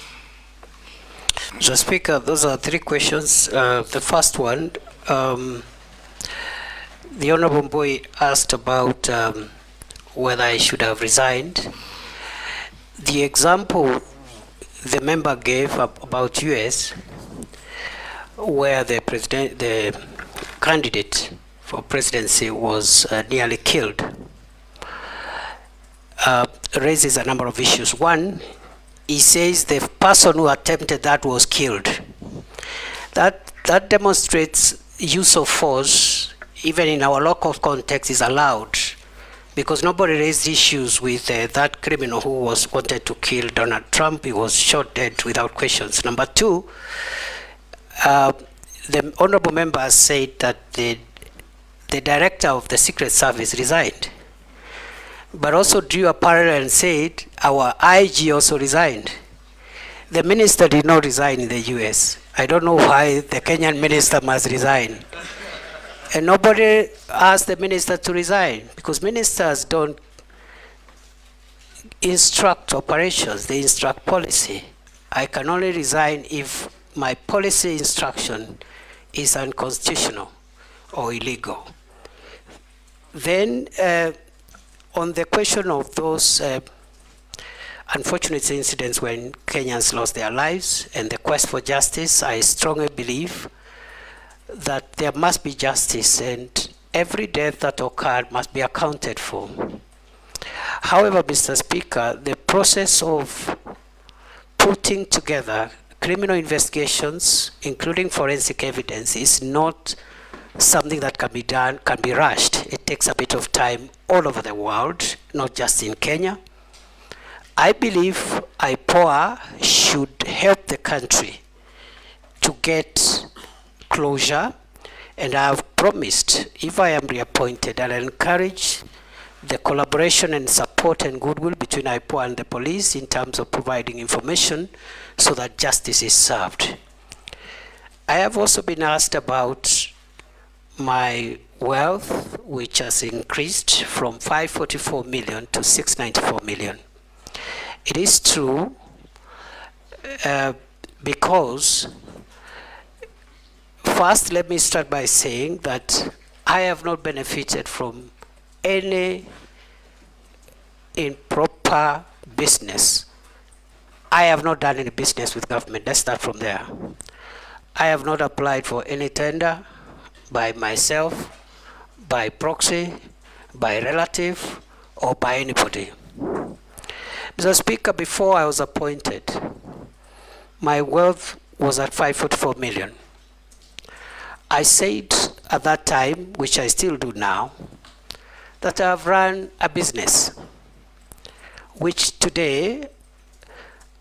Speaker 1: Mr. Speaker, those are three questions. The first one, the Honorable Boy asked about whether I should have resigned. The example the member gave about US, where the candidate for presidency was nearly killed, raises a number of issues. One, he says the person who attempted that was killed. That demonstrates use of force, even in our local context, is allowed, because nobody raised issues with that criminal who was wanted to kill Donald Trump. He was shot dead without questions. Number two, the honorable member has said that the director of the Secret Service resigned, but also drew a parallel and said our IG also resigned. The minister did not resign in the US. I don't know why the Kenyan minister must resign. And nobody asked the minister to resign, because ministers don't instruct operations, they instruct policy. I can only resign if my policy instruction is unconstitutional or illegal. Then, on the question of those unfortunate incidents when Kenyans lost their lives and the quest for justice, I strongly believe that there must be justice, and every death that occurred must be accounted for. However, Mr. Speaker, the process of putting together criminal investigations, including forensic evidence, is not something that can be done, can be rushed. It takes a bit of time all over the world, not just in Kenya. I believe IPOA should help the country to get closure, and I have promised, if I am reappointed, I'll encourage the collaboration and support and goodwill between IPOA and the police in terms of providing information so that justice is served. I have also been asked about my wealth, which has increased from 544 million to 694 million. It is true because, first, let me start by saying that I have not benefited from any improper business. I have not done any business with government. Let's start from there. I have not applied for any tender by myself, by proxy, by relative, or by anybody. Mr. Speaker, before I was appointed, my wealth was at 544 million. I said at that time, which I still do now, that I have run a business, which today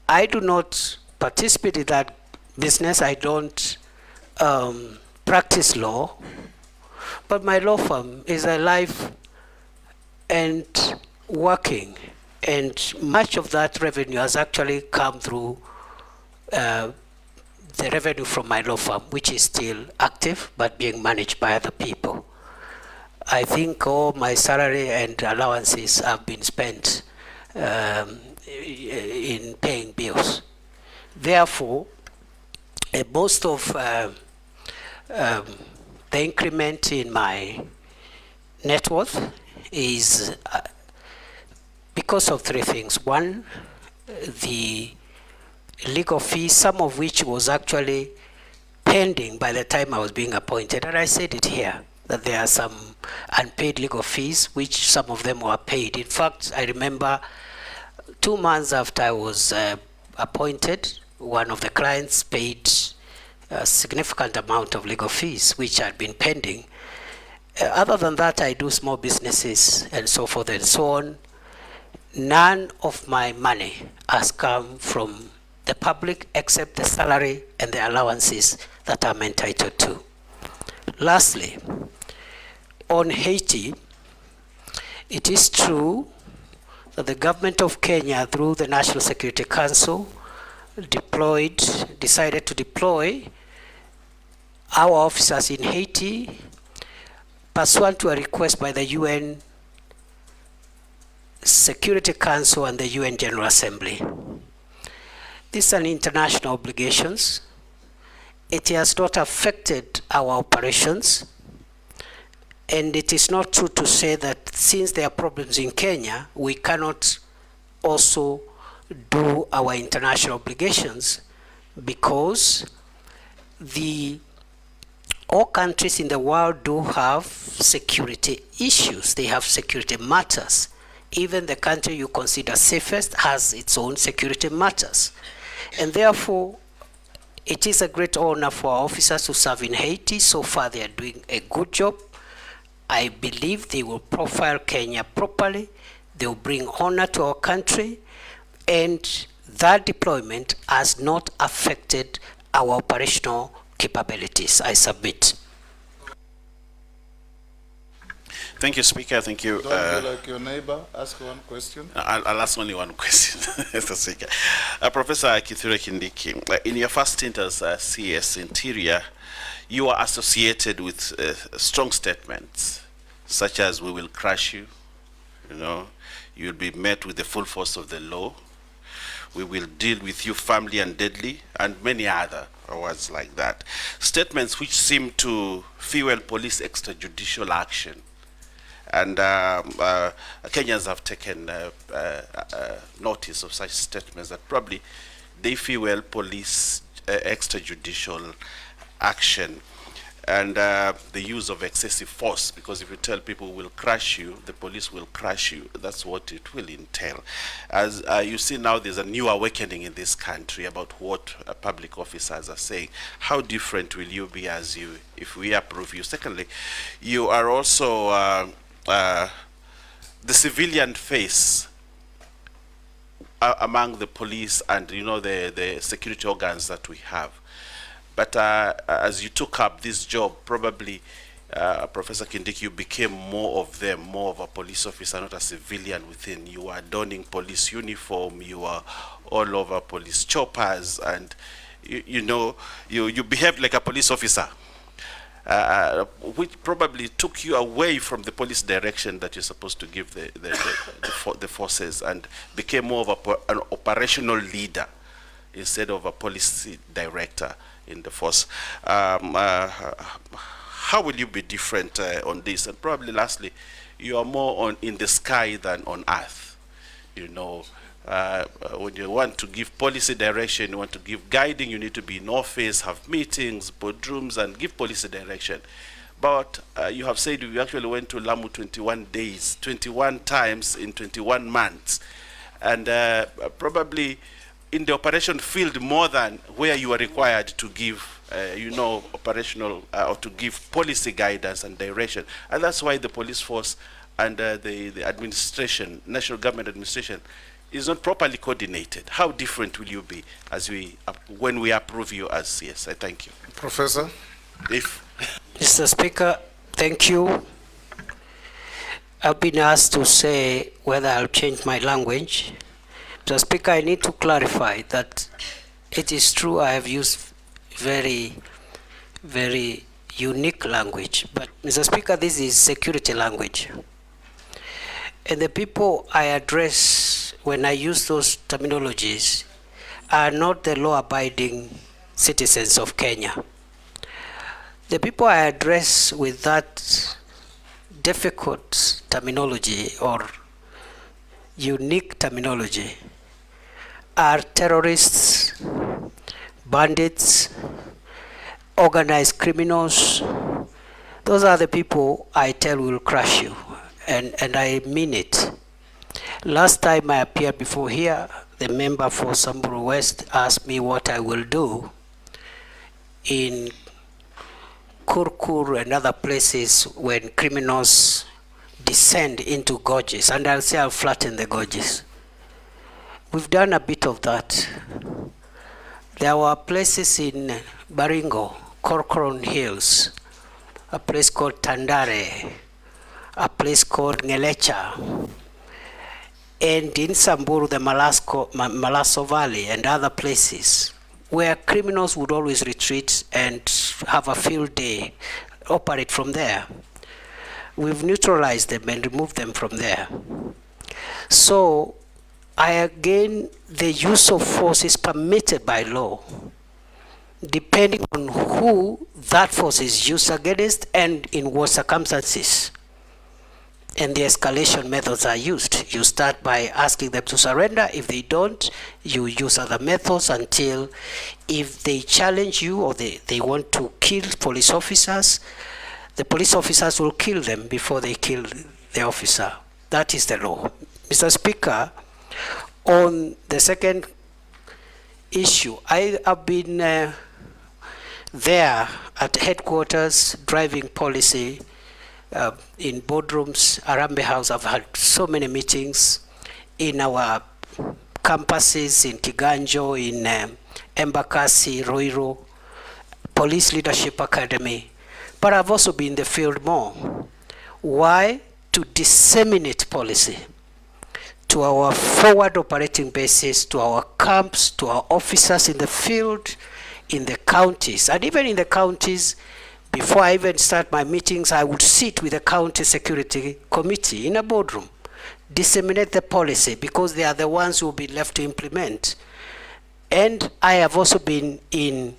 Speaker 1: I do not participate in that business. I don't practice law, but my law firm is alive and working, and much of that revenue has actually come through the revenue from my law firm, which is still active but being managed by other people. I think all my salary and allowances have been spent in paying bills. Therefore, most of the increment in my net worth is because of three things. One, the legal fees, some of which was actually pending by the time I was being appointed, and I said it here, that there are some unpaid legal fees, which some of them were paid. In fact, I remember 2 months after I was appointed, one of the clients paid a significant amount of legal fees, which had been pending. Other than that, I do small businesses and so forth and so on. None of my money has come from the public except the salary and the allowances that I'm entitled to. Lastly, on Haiti, it is true that the government of Kenya, through the National Security Council, decided to deploy our officers in Haiti pursuant to a request by the UN Security Council and the UN General Assembly. These are international obligations. It has not affected our operations, and it is not true to say that since there are problems in Kenya, we cannot also do our international obligations, because all countries in the world do have security issues. They have security matters. Even the country you consider safest has its own security matters. And therefore, it is a great honor for our officers to serve in Haiti. So far, they are doing a good job. I believe they will profile Kenya properly. They will bring honor to our country. And that deployment has not affected our operational capabilities. I submit.
Speaker 3: Thank you, Speaker. Thank you.
Speaker 2: Don't be like your neighbor. Ask one question.
Speaker 3: I'll ask only one question, Mr. Speaker. Professor Kithure Kindiki, in your first stint as CS Interior, you are associated with strong statements, such as "we will crush you," you'll be met with the full force of the law, "we will deal with you firmly and deadly," and many other words like that. Statements which seem to fuel police extrajudicial action. And Kenyans have taken notice of such statements that probably they fuel police extrajudicial action, and the use of excessive force, because if you tell people we'll crush you, the police will crush you, that's what it will entail. As you see now, there's a new awakening in this country about what public officers are saying. How different will you be if we approve you? Secondly, you are also the civilian face among the police and the security organs that we have. But as you took up this job, probably Professor Kindiki, you became more of them, more of a police officer, not a civilian within. You are donning police uniform, you are all over police choppers, and you behave like a police officer.
Speaker 10: which probably took you away from the police direction that you're supposed to give the forces, and became more of an operational leader instead of a policy director in the force. How will you be different on this? And probably lastly, you are more in the sky than on earth. You know, when you want to give policy direction, you want to give guiding, you need to be in office, have meetings, boardrooms, and give policy direction. But you have said you actually went to Lamu 21 days, 21 times in 21 months. And probably in the operation field more than where you are required to give you know, operational or to give policy guidance and direction. And that's why the police force and the administration, national government administration, is not properly coordinated. How different will you be as when we approve you as CS? I thank you.
Speaker 2: Professor?
Speaker 1: Mr. Speaker, thank you. I've been asked to say whether I'll change my language. Mr. Speaker, I need to clarify that it is true I have used very, very unique language. But Mr. Speaker, this is security language. And the people I address when I use those terminologies are not the law-abiding citizens of Kenya. The people I address with that difficult terminology or unique terminology are terrorists, bandits, organized criminals. Those are the people I tell will crush you, and I mean it. Last time I appeared before here, the member for Samburu West asked me what I will do in Kurkur and other places when criminals descend into gorges, and I'll say I'll flatten the gorges. We've done a bit of that. There were places in Baringo, Corcoran Hills, a place called Tandare, a place called Ngelecha, and in Samburu, the Malaso Valley and other places where criminals would always retreat and have a field day, operate from there. We've neutralized them and removed them from there. So, again, the use of force is permitted by law, depending on who that force is used against and in what circumstances. And the escalation methods are used. You start by asking them to surrender. If they don't, you use other methods until, if they challenge you or they want to kill police officers, the police officers will kill them before they kill the officer. That is the law. Mr. Speaker, on the second issue, I have been there at headquarters driving policy in boardrooms, Arambe House. I've had so many meetings in our campuses in Kiganjo, in Embakasi, Roiro, Police Leadership Academy. But I've also been in the field more. Why? To disseminate policy to our forward operating bases, to our camps, to our officers in the field, in the counties. And even in the counties, before I even start my meetings, I would sit with the county security committee in a boardroom, disseminate the policy, because they are the ones who will be left to implement. And I have also been in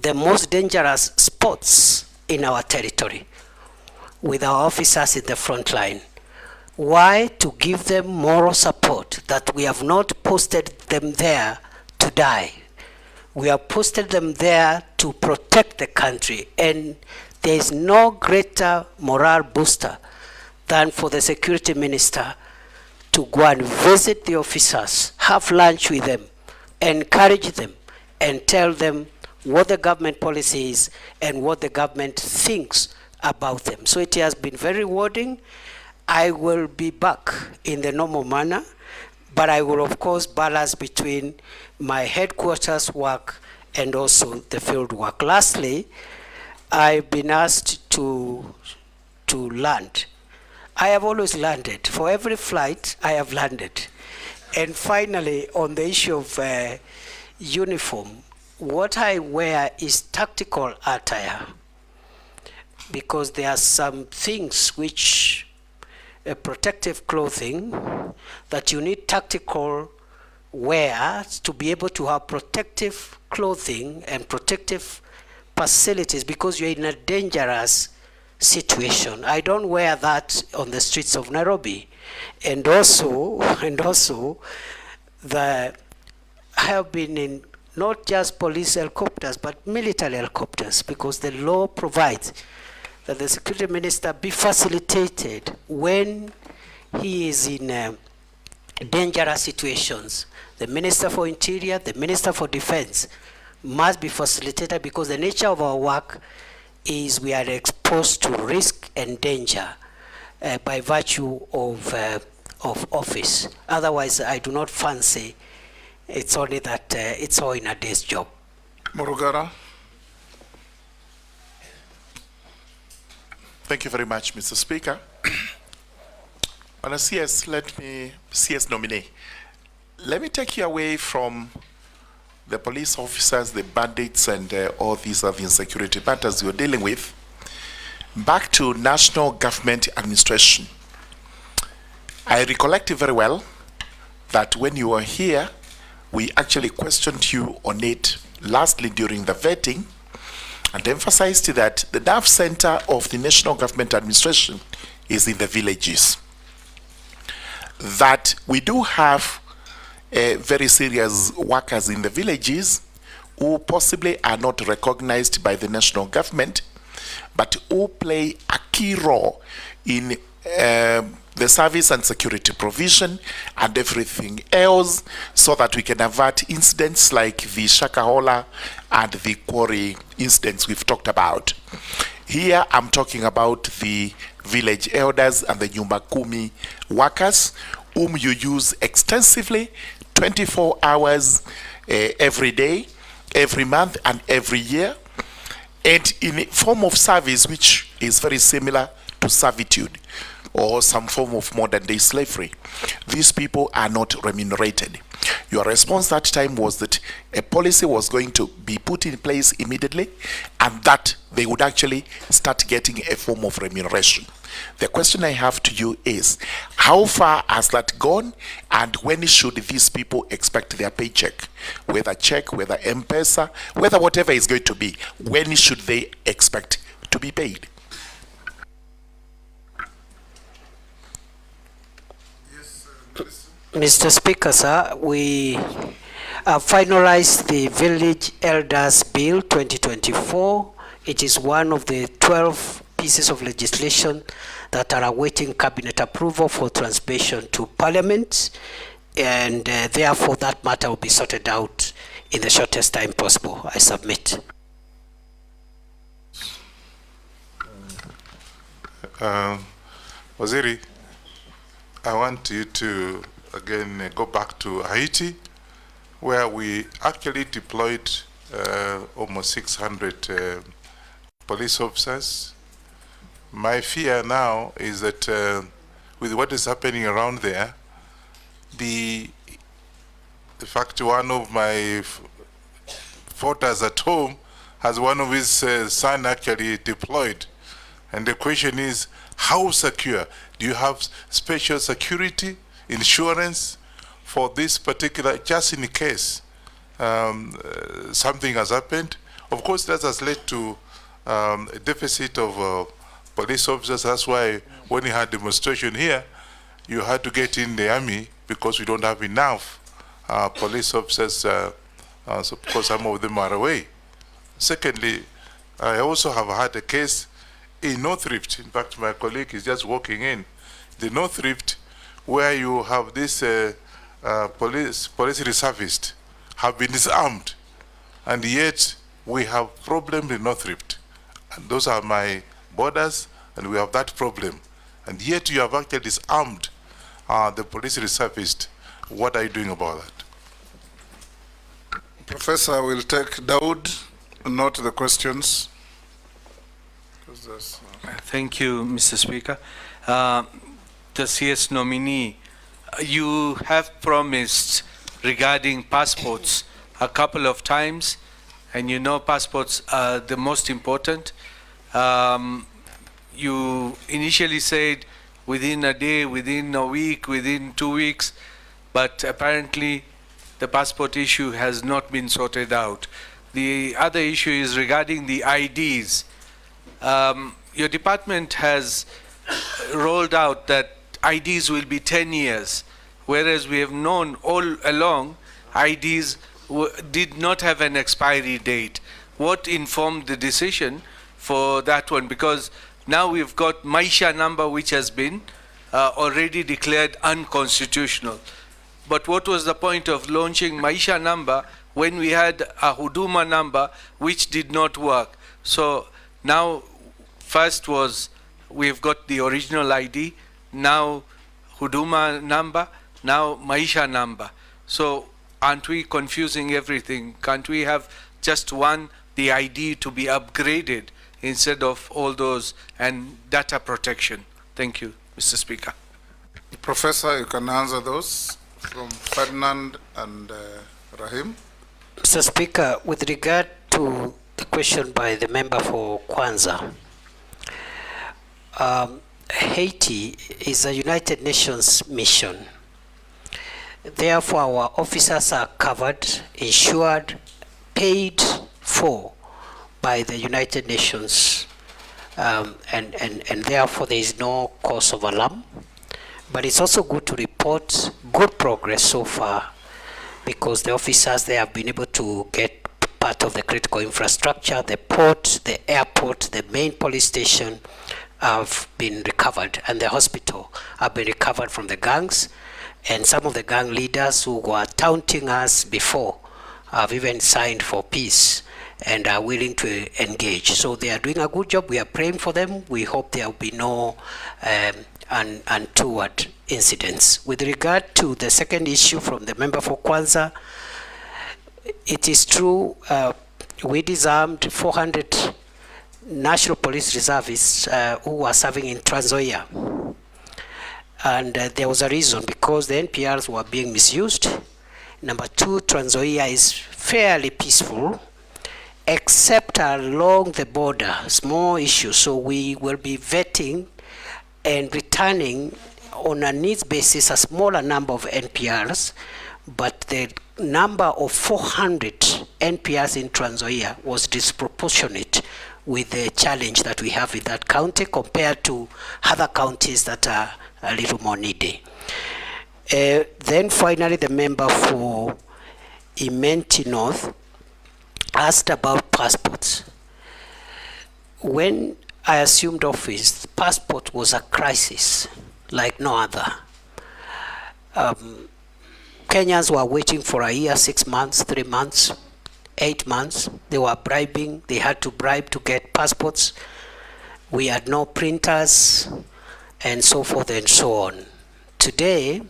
Speaker 1: the most dangerous spots in our territory with our officers in the front line. Why? To give them moral support, that we have not posted them there to die. We have posted them there to protect the country. And there is no greater morale booster than for the security minister to go and visit the officers, have lunch with them, encourage them, and tell them what the government policy is and what the government thinks about them. So it has been very rewarding. I will be back in the normal manner, but I will of course balance between my headquarters work and also the field work. Lastly, I've been asked to land. I have always landed. For every flight, I have landed. And finally, on the issue of uniform, what I wear is tactical attire. because there are some things which protective clothing that you need tactical wear to be able to have protective clothing and protective facilities because you're in a dangerous situation. I don't wear that on the streets of Nairobi. And also, I have been in not just police helicopters, but military helicopters, because the law provides that the security minister be facilitated when he is in dangerous situations. The Minister for Interior, the Minister for Defense must be facilitated because the nature of our work is we are exposed to risk and danger by virtue of office. Otherwise, I do not fancy it's only that it's all in a day's job.
Speaker 2: Murugara.
Speaker 11: Thank you very much, Mr. Speaker. On a CS nominee, let me take you away from the police officers, the bandits, and all these other insecurity matters you're dealing with, back to national government administration. I recollect very well that when you were here, we actually questioned you on it lastly during the vetting, and emphasized that the nerve center of the national government administration is in the villages. That we do have very serious workers in the villages who possibly are not recognized by the national government, but who play a key role in the service and security provision and everything else, so that we can avert incidents like the Shakahola and the quarry incidents we've talked about. Here I'm talking about the village elders and the Nyumba Kumi workers, whom you use extensively 24 hours every day, every month, and every year, and in a form of service which is very similar to servitude or some form of modern day slavery. These people are not remunerated. Your response that time was that a policy was going to be put in place immediately, and that they would actually start getting a form of remuneration. The question I have to you is, how far has that gone, and when should these people expect their paycheck? Whether check, whether M-Pesa, whether whatever is going to be, when should they expect to be paid?
Speaker 1: Mr. Speaker, sir, we have finalized the Village Elders Bill 2024. It is one of the 12 pieces of legislation that are awaiting cabinet approval for transmission to Parliament, and therefore that matter will be sorted out in the shortest time possible. I submit.
Speaker 12: Waziri, I want you to again go back to Haiti, where we actually deployed almost 600 police officers. My fear now is that with what is happening around there, the fact one of my photos at home has one of his son actually deployed. And the question is, how secure? Do you have special security insurance for this particular, just in case something has happened? Of course, that has led to a deficit of police officers. That's why when you had demonstration here, you had to get in the army because we don't have enough police officers, so because some of them are away. Secondly, I also have had a case in North Rift. In fact, my colleague is just walking in. The North Rift, where you have this police reservists have been disarmed, and yet we have problem in North Rift. And those are my borders, and we have that problem. And yet you have actually disarmed the police reservists. What are you doing about that?
Speaker 2: Professor will take Daud, note the questions.
Speaker 13: Thank you, Mr. Speaker. The CS nominee, you have promised regarding passports a couple of times, and you know passports are the most important. you initially said within a day, within a week, within 2 weeks, but apparently the passport issue has not been sorted out. The other issue is regarding the IDs. Your department has rolled out that IDs will be 10 years, whereas we have known all along IDs did not have an expiry date. What informed the decision for that one? Because now we've got Maisha number, which has been already declared unconstitutional. But what was the point of launching Maisha number when we had a Huduma number which did not work? So now, first was we've got the original ID, now Huduma number, now Maisha number. So aren't we confusing everything? Can't we have just one, the ID to be upgraded instead of all those, and data protection? Thank you, Mr. Speaker.
Speaker 2: Professor, you can answer those from Ferdinand and Rahim.
Speaker 1: Mr. Speaker, with regard to the question by the member for Kwanza, Haiti is a United Nations mission. Therefore, our officers are covered, insured, paid for by the United Nations, and therefore there is no cause of alarm. But it's also good to report good progress so far, because the officers, they have been able to get part of the critical infrastructure, the port, the airport, the main police station have been recovered, and the hospital have been recovered from the gangs. And some of the gang leaders who were taunting us before have even signed for peace and are willing to engage. So they are doing a good job. We are praying for them. We hope there will be no untoward incidents. With regard to the second issue from the member for Kwanza, it is true we disarmed 400 National Police reservists who were serving in Trans Nzoia. And there was a reason, because the NPRs were being misused. Number two, Trans Nzoia is fairly peaceful, except along the border, small issues. So we will be vetting and returning on a needs basis a smaller number of NPRs, but the number of 400 NPRs in Trans Nzoia was disproportionate with the challenge that we have in that county compared to other counties that are a little more needy. Then finally, the member for Imenti North asked about passports. When I assumed office, passport was a crisis like no other. Kenyans were waiting for a year, 6 months, 3 months, 8 months. They were bribing. They had to bribe to get passports. We had no printers, and so forth and so on. Today,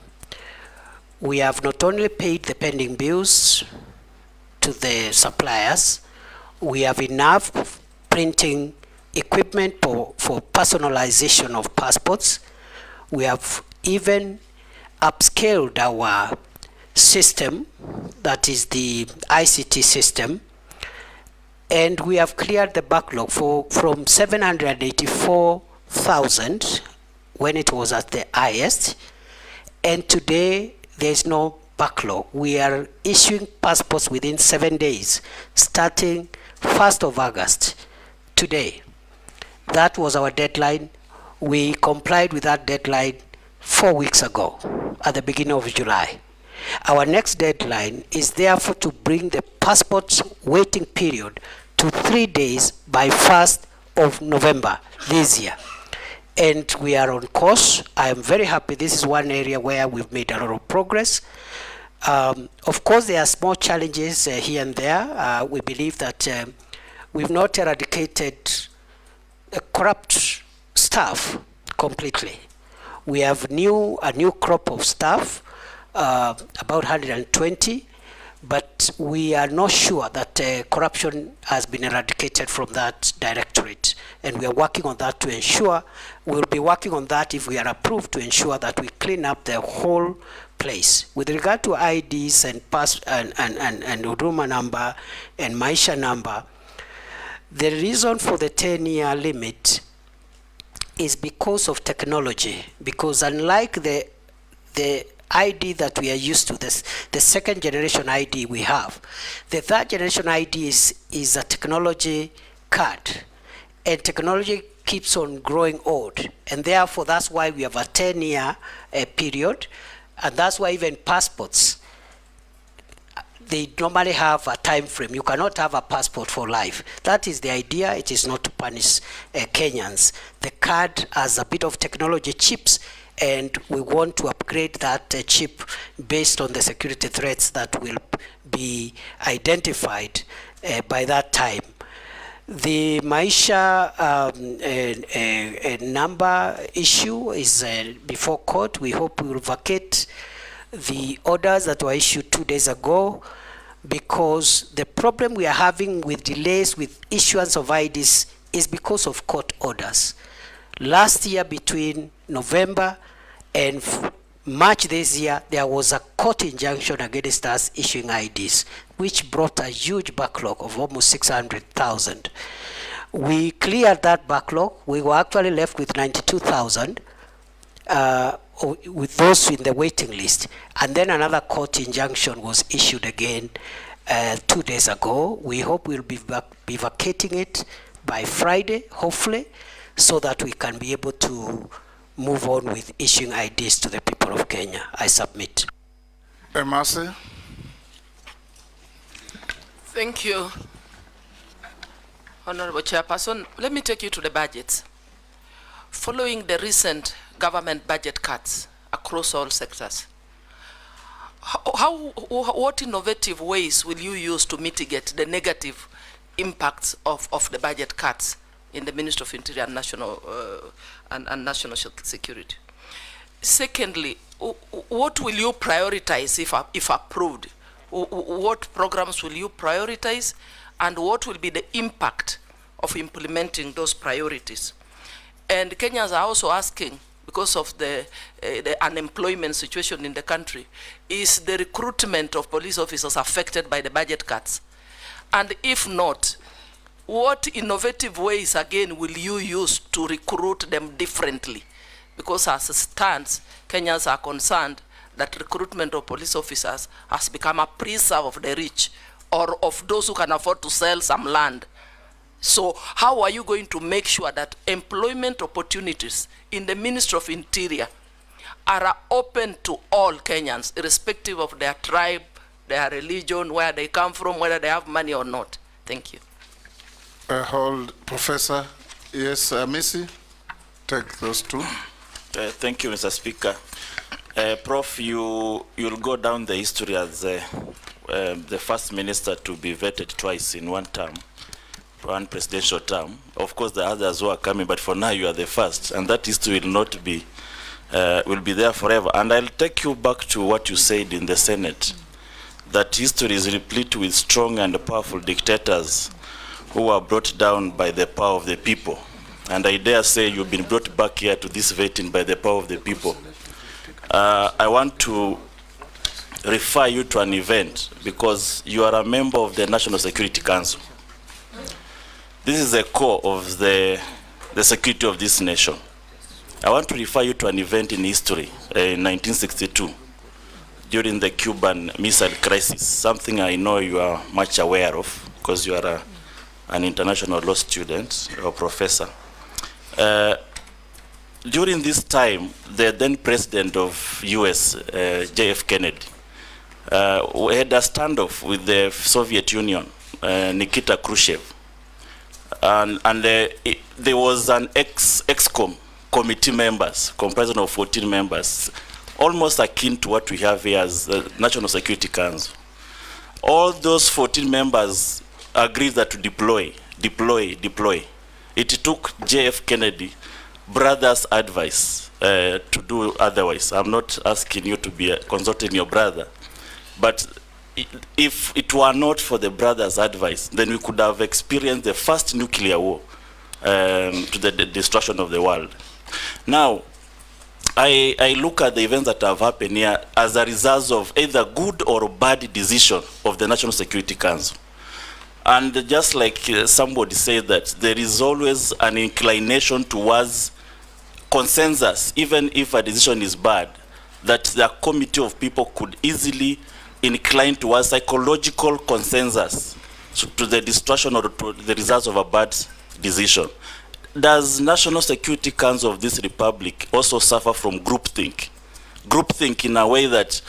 Speaker 1: we have not only paid the pending bills to the suppliers, we have enough printing equipment for personalization of passports. We have even upscaled our system, that is the ICT system, and we have cleared the backlog from 784,000 when it was at the highest, and today there is no backlog. We are issuing passports within 7 days, starting 1st of August, today. That was our deadline. We complied with that deadline 4 weeks ago, at the beginning of July. Our next deadline is therefore to bring the passports waiting period to 3 days by 1st of November this year. And we are on course. I am very happy. This is one area where we've made a lot of progress. Of course, there are small challenges here and there. We believe that we've not eradicated corrupt staff completely. We have a new crop of staff, about 120, but we are not sure that corruption has been eradicated from that directorate, and we are working on that to ensure, we'll be working on that if we are approved, to ensure that we clean up the whole place. With regard to IDs and Huduma number and Maisha number, the reason for the 10-year limit is because of technology, because unlike the ID that we are used to, the second generation ID we have, the third generation ID is a technology card, and technology keeps on growing old, and therefore that's why we have a 10-year period, and that's why even passports, they normally have a time frame. You cannot have a passport for life. That is the idea. It is not to punish Kenyans. The card has a bit of technology chips, and we want to upgrade that chip based on the security threats that will be identified by that time. The Maisha number issue is before court. We hope we will vacate the orders that were issued 2 days ago, because the problem we are having with delays with issuance of IDs is because of court orders. Last year, between November and March this year, there was a court injunction against us issuing IDs, which brought a huge backlog of almost 600,000. We cleared that backlog. We were actually left with 92,000 with those in the waiting list. And then another court injunction was issued again 2 days ago. We hope we'll be vacating it by Friday, hopefully, so that we can be able to move on with issuing IDs to the people of Kenya. I submit.
Speaker 2: Mercy.
Speaker 14: Thank you, Honorable Chairperson. Let me take you to the budgets. Following the recent government budget cuts across all sectors, what innovative ways will you use to mitigate the negative impacts of the budget cuts in the Ministry of Interior and National Security? Secondly, what will you prioritize if approved? What programs will you prioritize, and what will be the impact of implementing those priorities? And Kenyans are also asking, because of the unemployment situation in the country, is the recruitment of police officers affected by the budget cuts? And if not, what innovative ways, again, will you use to recruit them differently? Because as it stands, Kenyans are concerned that recruitment of police officers has become a preserve of the rich, or of those who can afford to sell some land. So how are you going to make sure that employment opportunities in the Ministry of Interior are open to all Kenyans, irrespective of their tribe, their religion, where they come from, whether they have money or not? Thank you.
Speaker 2: Hold, Professor. Yes, Missy, take those two.
Speaker 3: Thank you, Mr. Speaker. Prof, you'll go down the history as the first minister to be vetted twice in one term, one presidential term. Of course, the others who are coming, but for now you are the first, and that history will not be, will be there forever. And I'll take you back to what you said in the Senate, that history is replete with strong and powerful dictators who were brought down by the power of the people. And I dare say you've been brought back here to this vetting by the power of the people. I want to refer you to an event, because you are a member of the National Security Council. This is the core of the security of this nation. I want to refer you to an event in history in 1962, during the Cuban Missile Crisis, something I know you are much aware of, because you are an international law student or professor. During this time, the then president of US, J.F. Kennedy, had a standoff with the Soviet Union, Nikita Khrushchev. And there was an ex-com committee members, comprising of 14 members, almost akin to what we have here as the National Security Council. All those 14 members agreed that to deploy. It took J.F. Kennedy brother's advice to do otherwise. I'm not asking you to be consulting your brother, but if it were not for the brother's advice, then we could have experienced the first nuclear war to the destruction of the world. Now, I look at the events that have happened here as a result of either good or bad decision of the National Security Council. And just like somebody said, that there is always an inclination towards consensus, even if a decision is bad, that the committee of people could easily incline towards psychological consensus to the destruction or to the results of a bad decision. Does National Security Council of this republic also suffer from groupthink? Groupthink in a way that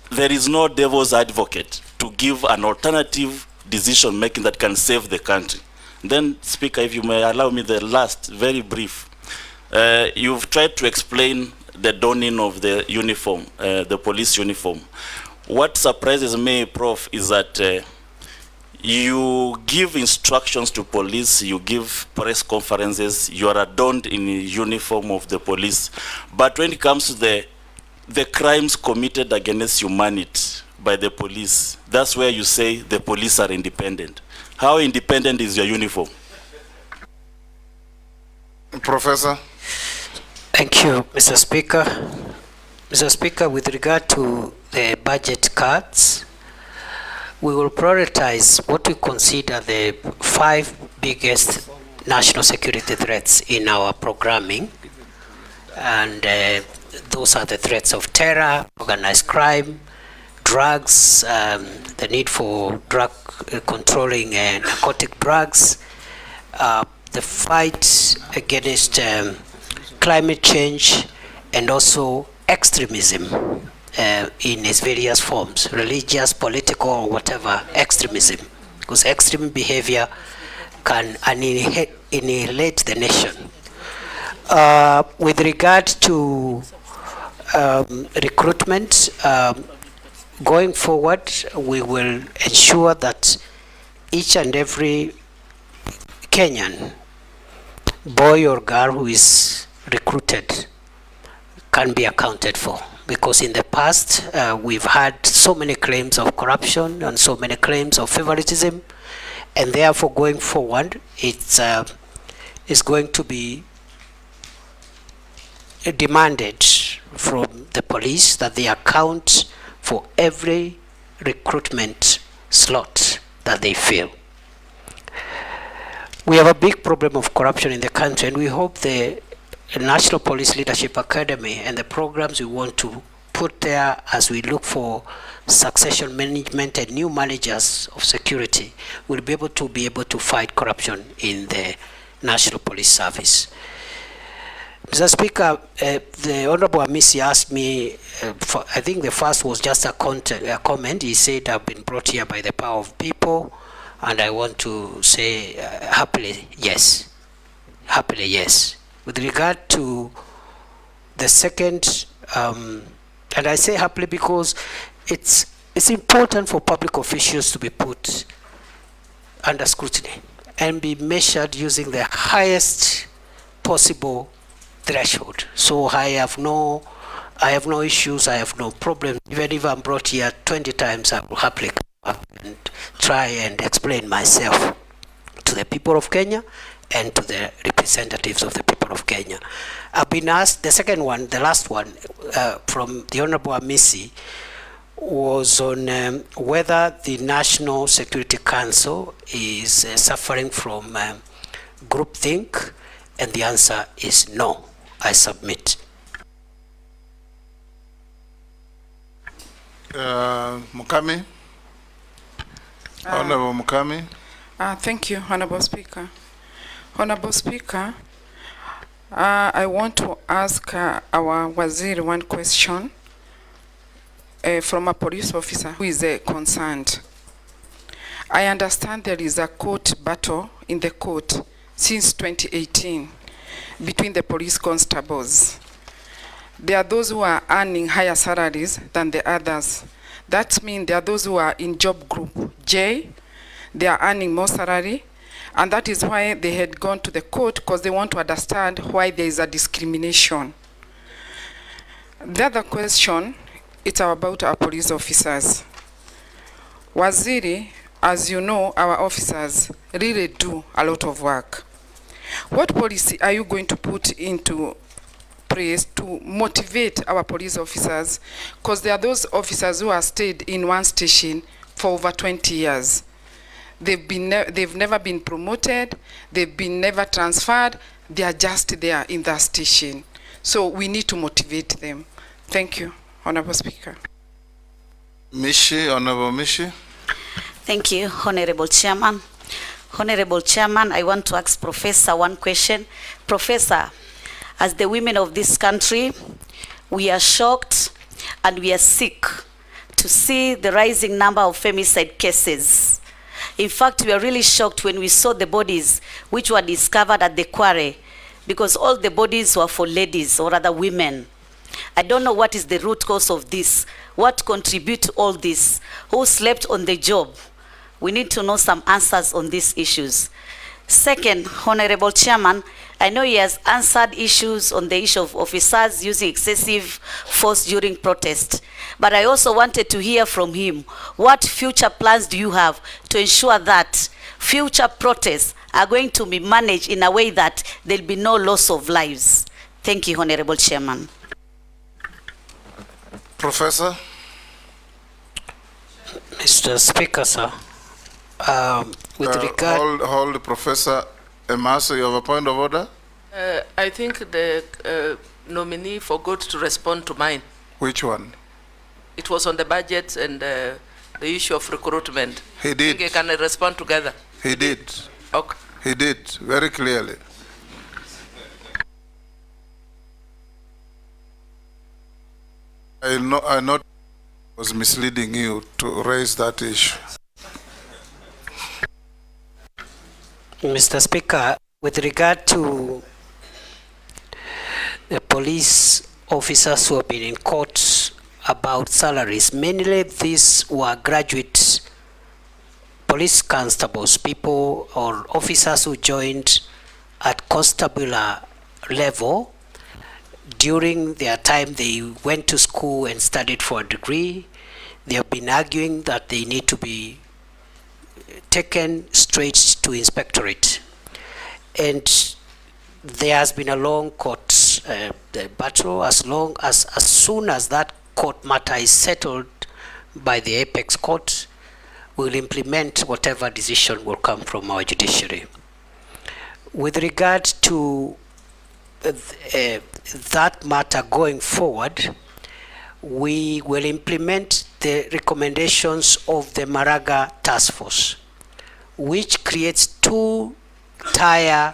Speaker 3: there is no devil's advocate to give an alternative decision making that can save the country. Then, Speaker, if you may allow me the last, very brief. You've tried to explain the donning of the uniform, the police uniform. What surprises me, Prof, is that you give instructions to police, you give press conferences, you are adorned in the uniform of the police. But when it comes to the crimes committed against humanity by the police, that's where you say the police are independent. How independent is your uniform?
Speaker 2: Professor.
Speaker 1: Thank you, Mr. Speaker. Mr. Speaker, with regard to the budget cuts, we will prioritize what we consider the 5 biggest national security threats in our programming. And those are the threats of terror, organized crime, drugs, the need for drug controlling and narcotic drugs, the fight against climate change, and also extremism in its various forms, religious, political, or whatever extremism, because extreme behavior can annihilate the nation. With regard to recruitment, going forward, we will ensure that each and every Kenyan, boy or girl who is recruited, can be accounted for. Because in the past, we've had so many claims of corruption and so many claims of favoritism, and therefore going forward, it's going to be demanded from the police that they account for every recruitment slot that they fill. We have a big problem of corruption in the country, and we hope the National Police Leadership Academy and the programs we want to put there as we look for succession management and new managers of security will be able to fight corruption in the National Police Service. Mr. Speaker, the Honorable Amisi asked me, I think the first was just a comment. He said, I've been brought here by the power of people, and I want to say happily, yes. Happily, yes. With regard to the second, and I say happily because it's important for public officials to be put under scrutiny and be measured using the highest possible threshold. So I have no issues, I have no problem. Even if I'm brought here 20 times, I will happily come up and try and explain myself to the people of Kenya and to the representatives of the people of Kenya. I've been asked, the second one, the last one, from the Honorable Amisi, was on whether the National Security Council is suffering from groupthink, and the answer is no. I submit.
Speaker 2: Mukami? Honorable Mukami?
Speaker 15: Thank you, Honorable Speaker. Honorable Speaker, I want to ask our Waziri one question from a police officer who is concerned. I understand there is a court battle in the court since 2018 between the police constables. There are those who are earning higher salaries than the others. That means there are those who are in job group J, they are earning more salary, and that is why they had gone to the court, because they want to understand why there is a discrimination. The other question, it's about our police officers. Waziri, as you know, our officers really do a lot of work. What policy are you going to put into place to motivate our police officers? Because there are those officers who have stayed in one station for over 20 years. They've never been promoted, they've been never transferred, they are just there in that station. So we need to motivate them. Thank you, Honorable Speaker.
Speaker 2: Mishi, Honorable Mishi.
Speaker 16: Thank you, Honorable Chairman. Honorable Chairman, I want to ask Professor one question. Professor, as the women of this country, we are shocked and we are sick to see the rising number of femicide cases. In fact, we are really shocked when we saw the bodies which were discovered at the quarry, because all the bodies were for ladies or other women. I don't know what is the root cause of this. What contribute to all this? Who slept on the job? We need to know some answers on these issues. Second, Honorable Chairman, I know he has answered issues on the issue of officers using excessive force during protest, but I also wanted to hear from him, what future plans do you have to ensure that future protests are going to be managed in a way that there'll be no loss of lives? Thank you, Honorable Chairman.
Speaker 2: Professor.
Speaker 1: Mr. Speaker, sir, with regard...
Speaker 2: Hold, Professor Emaso, you have a point of order?
Speaker 14: I think the nominee forgot to respond to mine.
Speaker 2: Which one?
Speaker 14: It was on the budget and the issue of recruitment.
Speaker 2: He did.
Speaker 14: I think I can respond together.
Speaker 2: He did.
Speaker 14: Okay.
Speaker 2: He did, very clearly. I know I was misleading you to raise that issue.
Speaker 1: Mr. Speaker, with regard to the police officers who have been in court about salaries, mainly these were graduate police constables, people or officers who joined at constabulary level. During their time, they went to school and studied for a degree. They have been arguing that they need to be taken straight to inspectorate. And there has been a long court battle. As soon as that court matter is settled by the apex court, we'll implement whatever decision will come from our judiciary. With regard to that matter going forward, we will implement the recommendations of the Maraga Task Force, which creates two-tier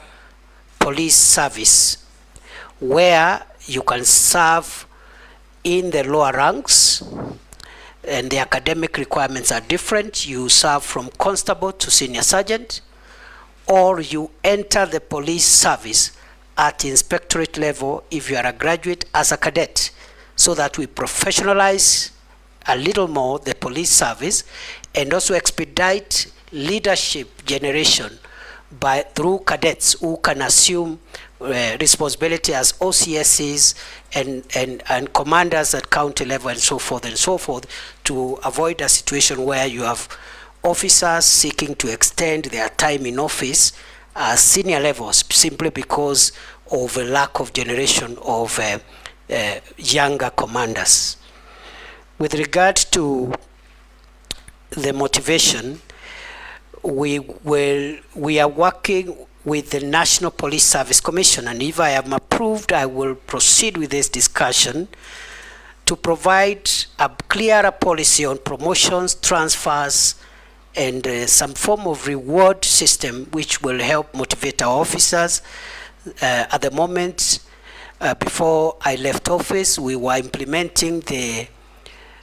Speaker 1: police service where you can serve in the lower ranks, and the academic requirements are different. You serve from constable to senior sergeant, or you enter the police service at inspectorate level if you are a graduate as a cadet, so that we professionalize a little more the police service and also expedite leadership generation through cadets who can assume responsibility as OCSs and commanders at county level and so forth, to avoid a situation where you have officers seeking to extend their time in office senior levels simply because of a lack of generation of younger commanders. With regard to the motivation, we are working with the National Police Service Commission, and if I am approved, I will proceed with this discussion to provide a clearer policy on promotions, transfers, and some form of reward system which will help motivate our officers. At the moment, before I left office, we were implementing the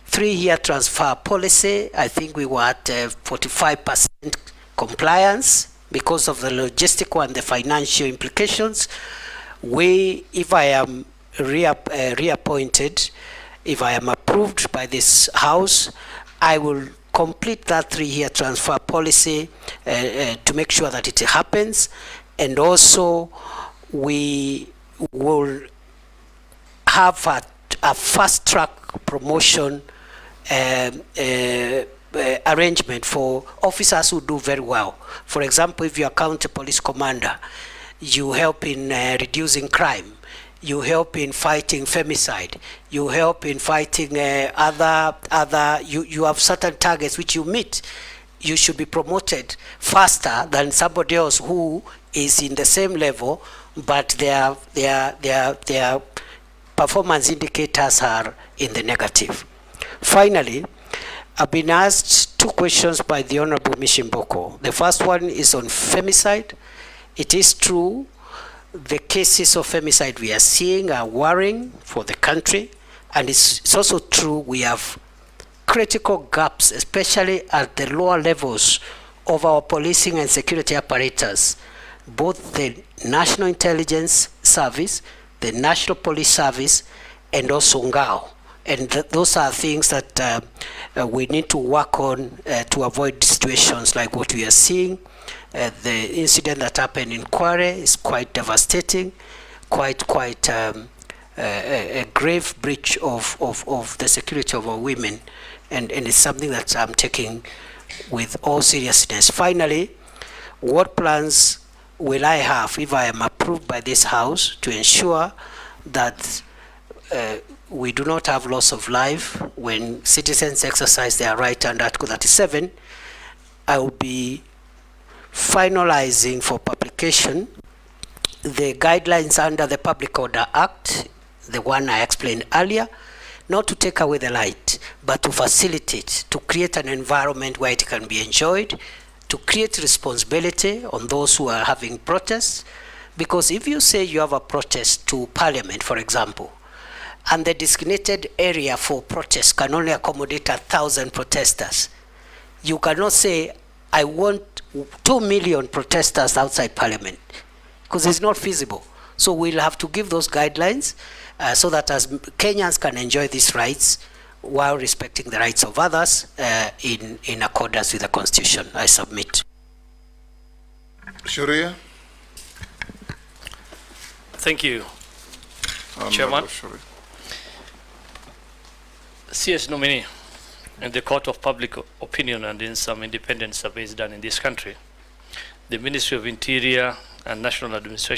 Speaker 1: 3-year transfer policy. I think we were at 45% compliance because of the logistical and the financial implications. If I am reappointed, if I am approved by this House, I will complete that 3-year transfer policy to make sure that it happens. And also we will have a fast track promotion arrangement for officers who do very well. For example, if you are county police commander, you help in reducing crime, you help in fighting femicide, you help in fighting you have certain targets which you meet. You should be promoted faster than somebody else who is in the same level but their performance indicators are in the negative. Finally, I've been asked 2 questions by the Honorable Mishimboko. The first one is on femicide. It is true, the cases of femicide we are seeing are worrying for the country, and it's also true we have critical gaps, especially at the lower levels of our policing and security apparatus, both the National Intelligence Service, the National Police Service, and also Ngao. And those are things that we need to work on to avoid situations like what we are seeing. The incident that happened in Kware is quite devastating, quite a grave breach of the security of our women, and it's something that I'm taking with all seriousness. Finally, what plans will I have if I am approved by this House to ensure that we do not have loss of life when citizens exercise their right under Article 37? I will be finalizing for publication the guidelines under the Public Order Act, the one I explained earlier, not to take away the light, but to facilitate, to create an environment where it can be enjoyed, to create responsibility on those who are having protests. Because if you say you have a protest to Parliament, for example, and the designated area for protests can only accommodate 1,000 protesters, you cannot say, I want 2 million protesters outside Parliament, because it's not feasible. So we'll have to give those guidelines so that as Kenyans can enjoy these rights while respecting the rights of others in accordance with the Constitution. I submit.
Speaker 2: Sharia.
Speaker 17: Thank you, Chairman. CS nominee, in the court of public opinion and in some independent surveys done in this country, the Ministry of Interior and National Administration